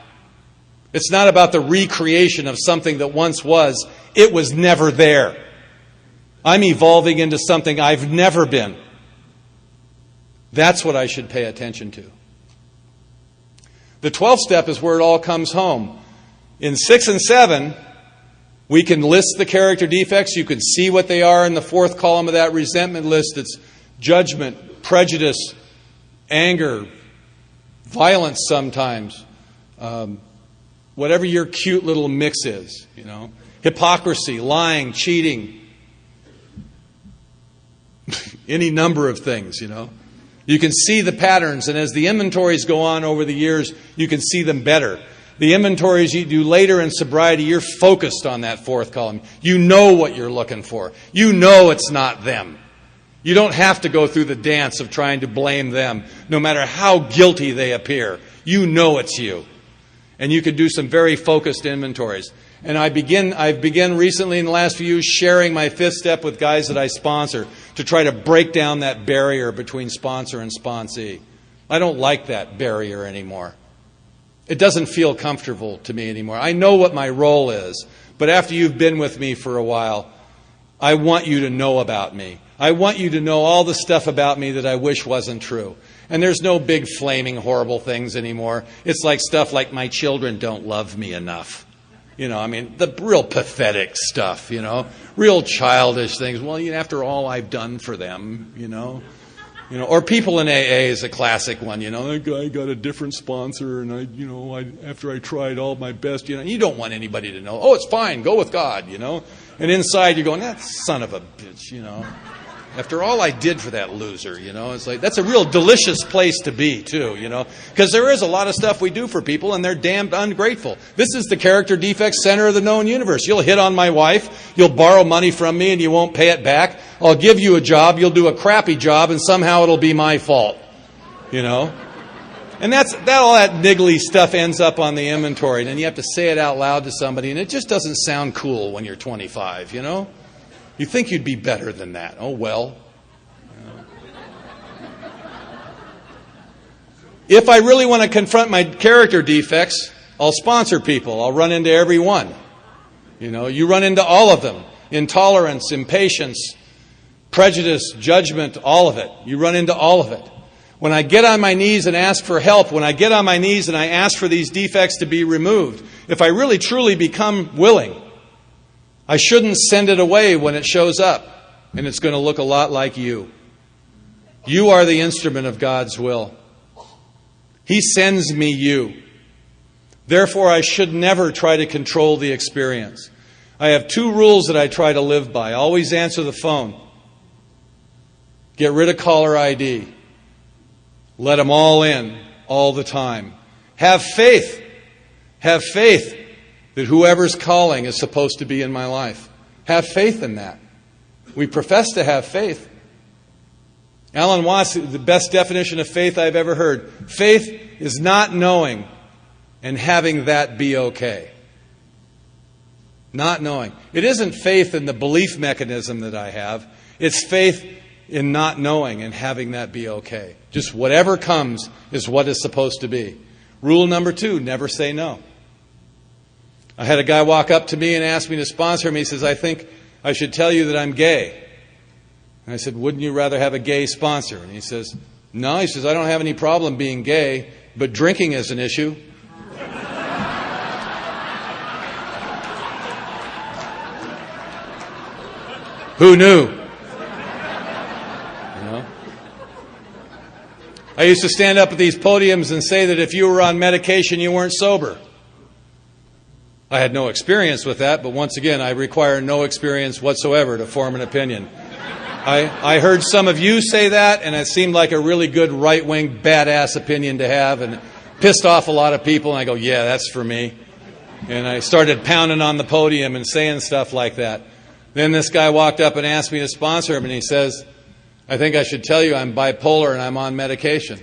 It's not about the recreation of something that once was. It was never there. I'm evolving into something I've never been. That's what I should pay attention to. The 12th step is where it all comes home. In 6 and 7, we can list the character defects. You can see what they are in the 4th column of that resentment list. It's judgment, prejudice, anger, violence sometimes, whatever your cute little mix is, you know, hypocrisy, lying, cheating, any number of things, you know. You can see the patterns, and as the inventories go on over the years, you can see them better. The inventories you do later in sobriety, you're focused on that 4th column. You know what you're looking for. You know it's not them. You don't have to go through the dance of trying to blame them, no matter how guilty they appear. You know it's you. And you can do some very focused inventories. And I've begun recently in the last few years sharing my 5th step with guys that I sponsor to try to break down that barrier between sponsor and sponsee. I don't like that barrier anymore. It doesn't feel comfortable to me anymore. I know what my role is, but after you've been with me for a while, I want you to know about me. I want you to know all the stuff about me that I wish wasn't true. And there's no big flaming horrible things anymore. It's like stuff like my children don't love me enough. You know, I mean, the real pathetic stuff, you know, real childish things. Well, you know, after all I've done for them, you know, or people in AA is a classic one, you know, that guy got a different sponsor and after I tried all my best, you know, you don't want anybody to know, oh, it's fine, go with God, you know, and inside you're going, that son of a bitch, you know. After all I did for that loser, you know, it's like, that's a real delicious place to be, too, you know, because there is a lot of stuff we do for people and they're damned ungrateful. This is the character defect center of the known universe. You'll hit on my wife, you'll borrow money from me and you won't pay it back. I'll give you a job, you'll do a crappy job and somehow it'll be my fault, you know. And all that niggly stuff ends up on the inventory and then you have to say it out loud to somebody and it just doesn't sound cool when you're 25, you know. You think you'd be better than that. Oh, well. If I really want to confront my character defects, I'll sponsor people. I'll run into every one. You know, you run into all of them. Intolerance, impatience, prejudice, judgment, all of it. You run into all of it. When I get on my knees and ask for help, when I get on my knees and I ask for these defects to be removed, if I really truly become willing, I shouldn't send it away when it shows up, and it's going to look a lot like you. You are the instrument of God's will. He sends me you. Therefore, I should never try to control the experience. I have 2 rules that I try to live by. Always answer the phone. Get rid of caller ID. Let them all in all the time. Have faith. Have faith that whoever's calling is supposed to be in my life. Have faith in that. We profess to have faith. Alan Watts, the best definition of faith I've ever heard. Faith is not knowing and having that be okay. Not knowing. It isn't faith in the belief mechanism that I have. It's faith in not knowing and having that be okay. Just whatever comes is what is supposed to be. Rule number 2, never say no. I had a guy walk up to me and ask me to sponsor him. He says, I think I should tell you that I'm gay. And I said, wouldn't you rather have a gay sponsor? And he says, no. He says, I don't have any problem being gay, but drinking is an issue. Who knew? I used to stand up at these podiums and say that if you were on medication, you weren't sober. I had no experience with that, but once again, I require no experience whatsoever to form an opinion. I heard some of you say that, and it seemed like a really good right-wing badass opinion to have, and it pissed off a lot of people, and I go, yeah, that's for me. And I started pounding on the podium and saying stuff like that. Then this guy walked up and asked me to sponsor him, and he says, I think I should tell you I'm bipolar and I'm on medication.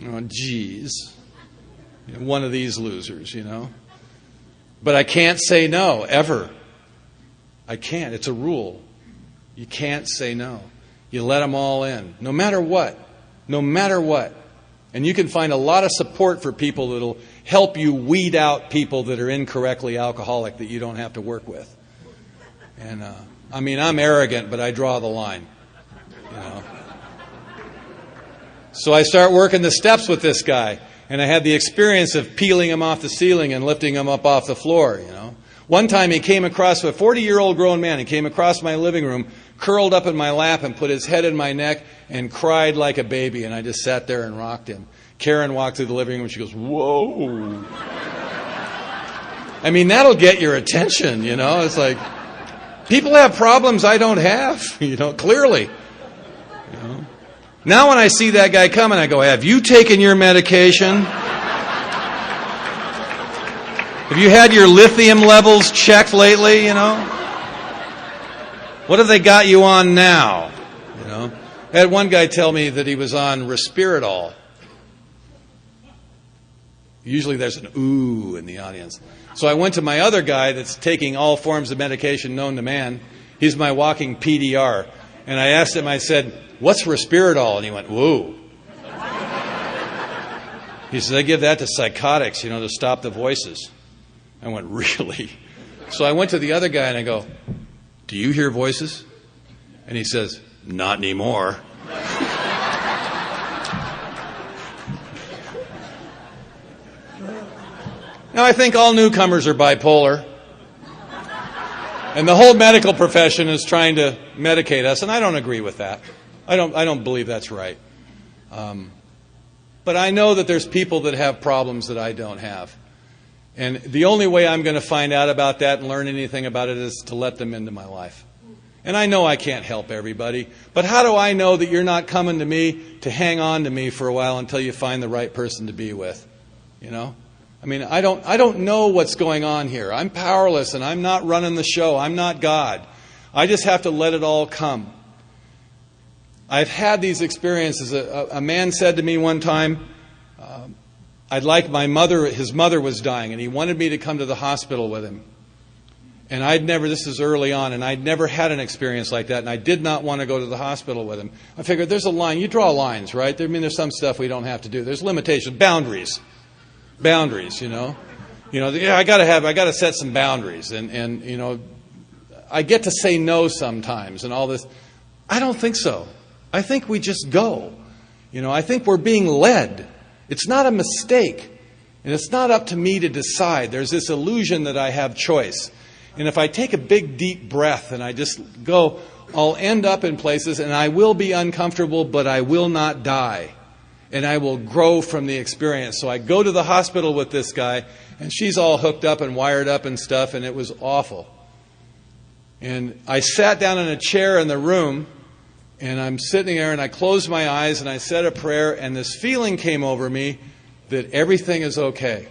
Oh, geez. One of these losers, But I can't say no, ever. I can't. It's a rule. You can't say no. You let them all in, no matter what. No matter what. And you can find a lot of support for people that will help you weed out people that are incorrectly alcoholic that you don't have to work with. And, I'm arrogant, but I draw the line. So I start working the steps with this guy, and I had the experience of peeling him off the ceiling and lifting him up off the floor, One time he came across, a 40-year-old grown man, he came across my living room, curled up in my lap and put his head in my neck and cried like a baby, and I just sat there and rocked him. Karen walked through the living room and she goes, whoa. That'll get your attention, It's like, people have problems I don't have, clearly. Now when I see that guy coming, I go, have you taken your medication? Have you had your lithium levels checked lately, What have they got you on now? I had one guy tell me that he was on Respiridol. Usually there's an ooh in the audience. So I went to my other guy that's taking all forms of medication known to man. He's my walking PDR. And I asked him, I said, what's Respiridol? And he went, whoa. He said, I give that to psychotics, to stop the voices. I went, really? So I went to the other guy and I go, do you hear voices? And he says, not anymore. Now I think all newcomers are bipolar. And the whole medical profession is trying to medicate us, and I don't agree with that. I don't believe that's right. But I know that there's people that have problems that I don't have. And the only way I'm going to find out about that and learn anything about it is to let them into my life. And I know I can't help everybody, but how do I know that you're not coming to me to hang on to me for a while until you find the right person to be with? I don't know what's going on here. I'm powerless and I'm not running the show. I'm not God. I just have to let it all come. I've had these experiences. A man said to me one time, I'd like my mother, his mother was dying, and he wanted me to come to the hospital with him. And this is early on, and I'd never had an experience like that, and I did not want to go to the hospital with him. I figured there's a line. You draw lines, right? There's some stuff we don't have to do. There's limitations, boundaries, I got to set some boundaries, and I get to say no sometimes and all this. I don't think so. I think we just go. I think we're being led. It's not a mistake, and it's not up to me to decide. There's this illusion that I have choice. And if I take a big, deep breath and I just go, I'll end up in places, and I will be uncomfortable, but I will not die. And I will grow from the experience. So I go to the hospital with this guy, and she's all hooked up and wired up and stuff, and it was awful. And I sat down in a chair in the room, and I'm sitting there, and I closed my eyes, and I said a prayer, and this feeling came over me that everything is okay.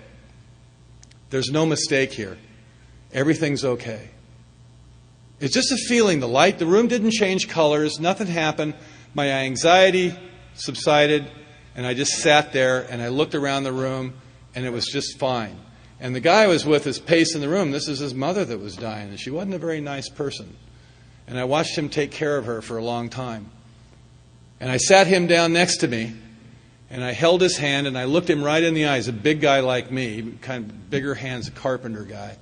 There's no mistake here. Everything's okay. It's just a feeling. The room didn't change colors. Nothing happened. My anxiety subsided. And I just sat there and I looked around the room and it was just fine. And the guy I was with is pacing the room. This is his mother that was dying, and she wasn't a very nice person. And I watched him take care of her for a long time. And I sat him down next to me, And I held his hand, and I looked him right in the eyes, a big guy like me, kind of bigger hands, a carpenter guy.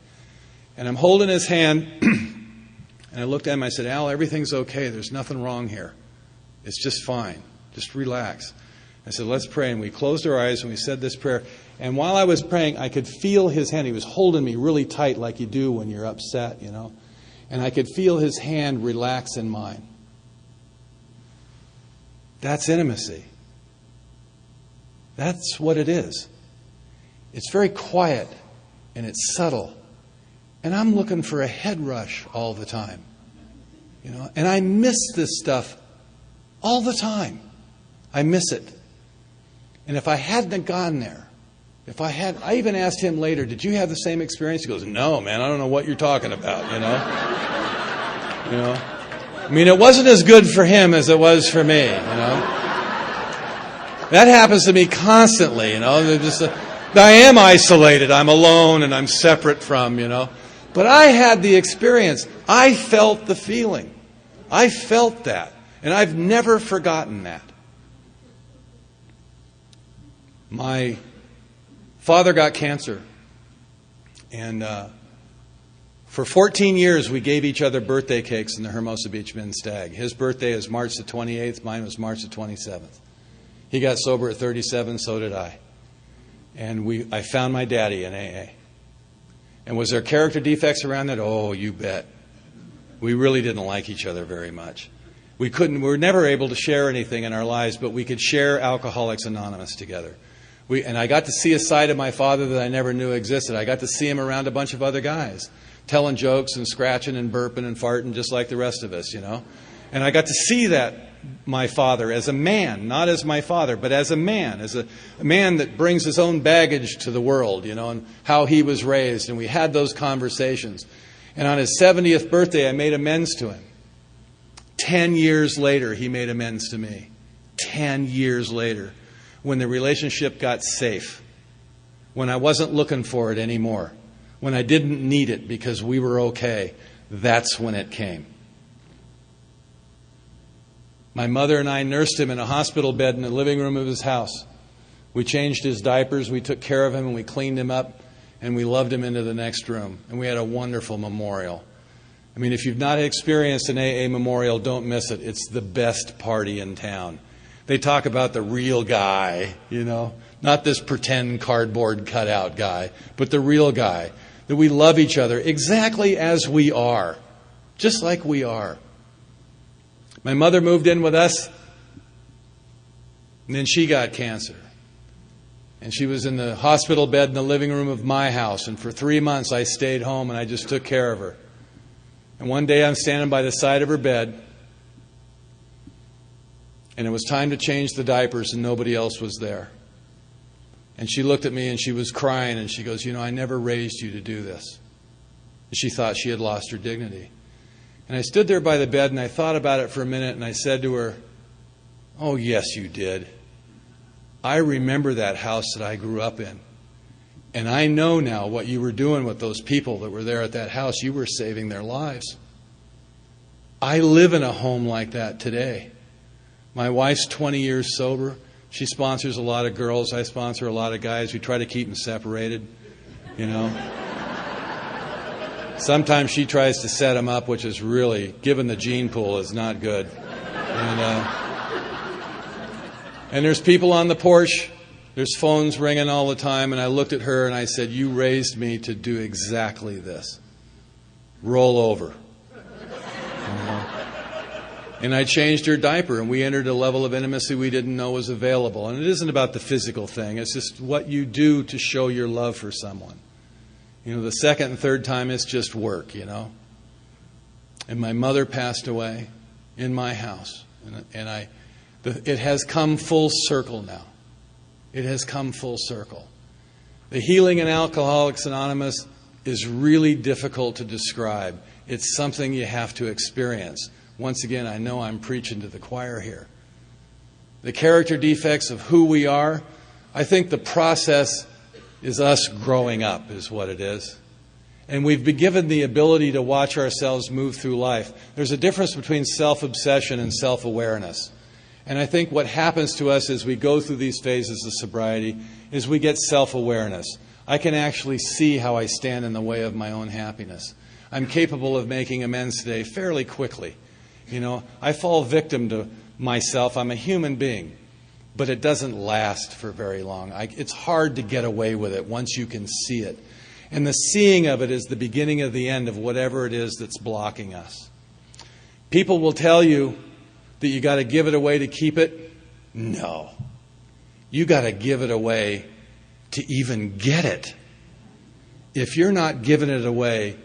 And I'm holding his hand, and I looked at him, I said, Al, everything's okay. There's nothing wrong here. It's just fine. Just relax. I said, let's pray. And we closed our eyes, and we said this prayer. And while I was praying, I could feel his hand. He was holding me really tight like you do when you're upset, you know. And I could feel his hand relax in mine. That's intimacy. That's what it is. It's very quiet and it's subtle. And I'm looking for a head rush all the time. You know, and I miss this stuff all the time. I miss it. And if I hadn't gone there, I even asked him later, did you have the same experience? He goes, no, man, I don't know what you're talking about, you know. You know. I mean, it wasn't as good for him as it was for me, you know. That happens to me constantly, you know. I am isolated. I'm alone and I'm separate from, you know. But I had the experience. I felt the feeling. I felt that. And I've never forgotten that. My father got cancer. And for 14 years, we gave each other birthday cakes in the Hermosa Beach Men's Stag. His birthday is March the 28th. Mine was March the 27th. He got sober at 37, so did I. And I found my daddy in AA. And was there character defects around that? Oh, you bet. We really didn't like each other very much. We were never able to share anything in our lives, but we could share Alcoholics Anonymous together. And I got to see a side of my father that I never knew existed. I got to see him around a bunch of other guys, telling jokes and scratching and burping and farting just like the rest of us, you know. And I got to see that, my father, as a man, not as my father, but as a man that brings his own baggage to the world, you know, and how he was raised. And we had those conversations. And on his 70th birthday, I made amends to him. 10 years later, he made amends to me. 10 years later, when the relationship got safe, when I wasn't looking for it anymore, when I didn't need it because we were okay, that's when it came. My mother and I nursed him in a hospital bed in the living room of his house. We changed his diapers, we took care of him, and we cleaned him up, and we loved him into the next room. And we had a wonderful memorial. I mean, if you've not experienced an AA memorial, don't miss it. It's the best party in town. They talk about the real guy, you know, not this pretend cardboard cutout guy, but the real guy, that we love each other exactly as we are, just like we are. My mother moved in with us, and then she got cancer. And she was in the hospital bed in the living room of my house. And for 3 months, I stayed home, and I just took care of her. And one day, I'm standing by the side of her bed, and it was time to change the diapers, and nobody else was there. And she looked at me, and she was crying, and she goes, you know, I never raised you to do this. And she thought she had lost her dignity. And I stood there by the bed and I thought about it for a minute and I said to her, oh, yes, you did. I remember that house that I grew up in. And I know now what you were doing with those people that were there at that house. You were saving their lives. I live in a home like that today. My wife's 20 years sober. She sponsors a lot of girls. I sponsor a lot of guys. We try to keep them separated, you know. Sometimes she tries to set them up, which is really, given the gene pool, is not good. And there's people on the porch. There's phones ringing all the time. And I looked at her and I said, you raised me to do exactly this. Roll over. And I changed her diaper, and we entered a level of intimacy we didn't know was available. And it isn't about the physical thing. It's just what you do to show your love for someone. You know, the second and third time, it's just work, you know. And my mother passed away in my house. And it has come full circle now. It has come full circle. The healing in Alcoholics Anonymous is really difficult to describe. It's something you have to experience. Once again, I know I'm preaching to the choir here. The character defects of who we are, I think the process is us growing up, is what it is. And we've been given the ability to watch ourselves move through life. There's a difference between self-obsession and self-awareness. And I think what happens to us as we go through these phases of sobriety is we get self-awareness. I can actually see how I stand in the way of my own happiness. I'm capable of making amends today fairly quickly. I fall victim to myself. I'm a human being, but it doesn't last for very long. It's hard to get away with it once you can see it. And the seeing of it is the beginning of the end of whatever it is that's blocking us. People will tell you that you got to give it away to keep it. No. You got to give it away to even get it. If you're not giving it away,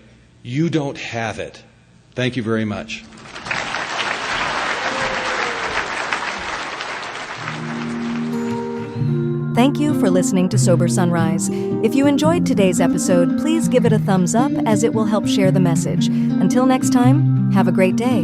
you don't have it. Thank you very much. Thank you for listening to Sober Sunrise. If you enjoyed today's episode, please give it a thumbs up as it will help share the message. Until next time, have a great day.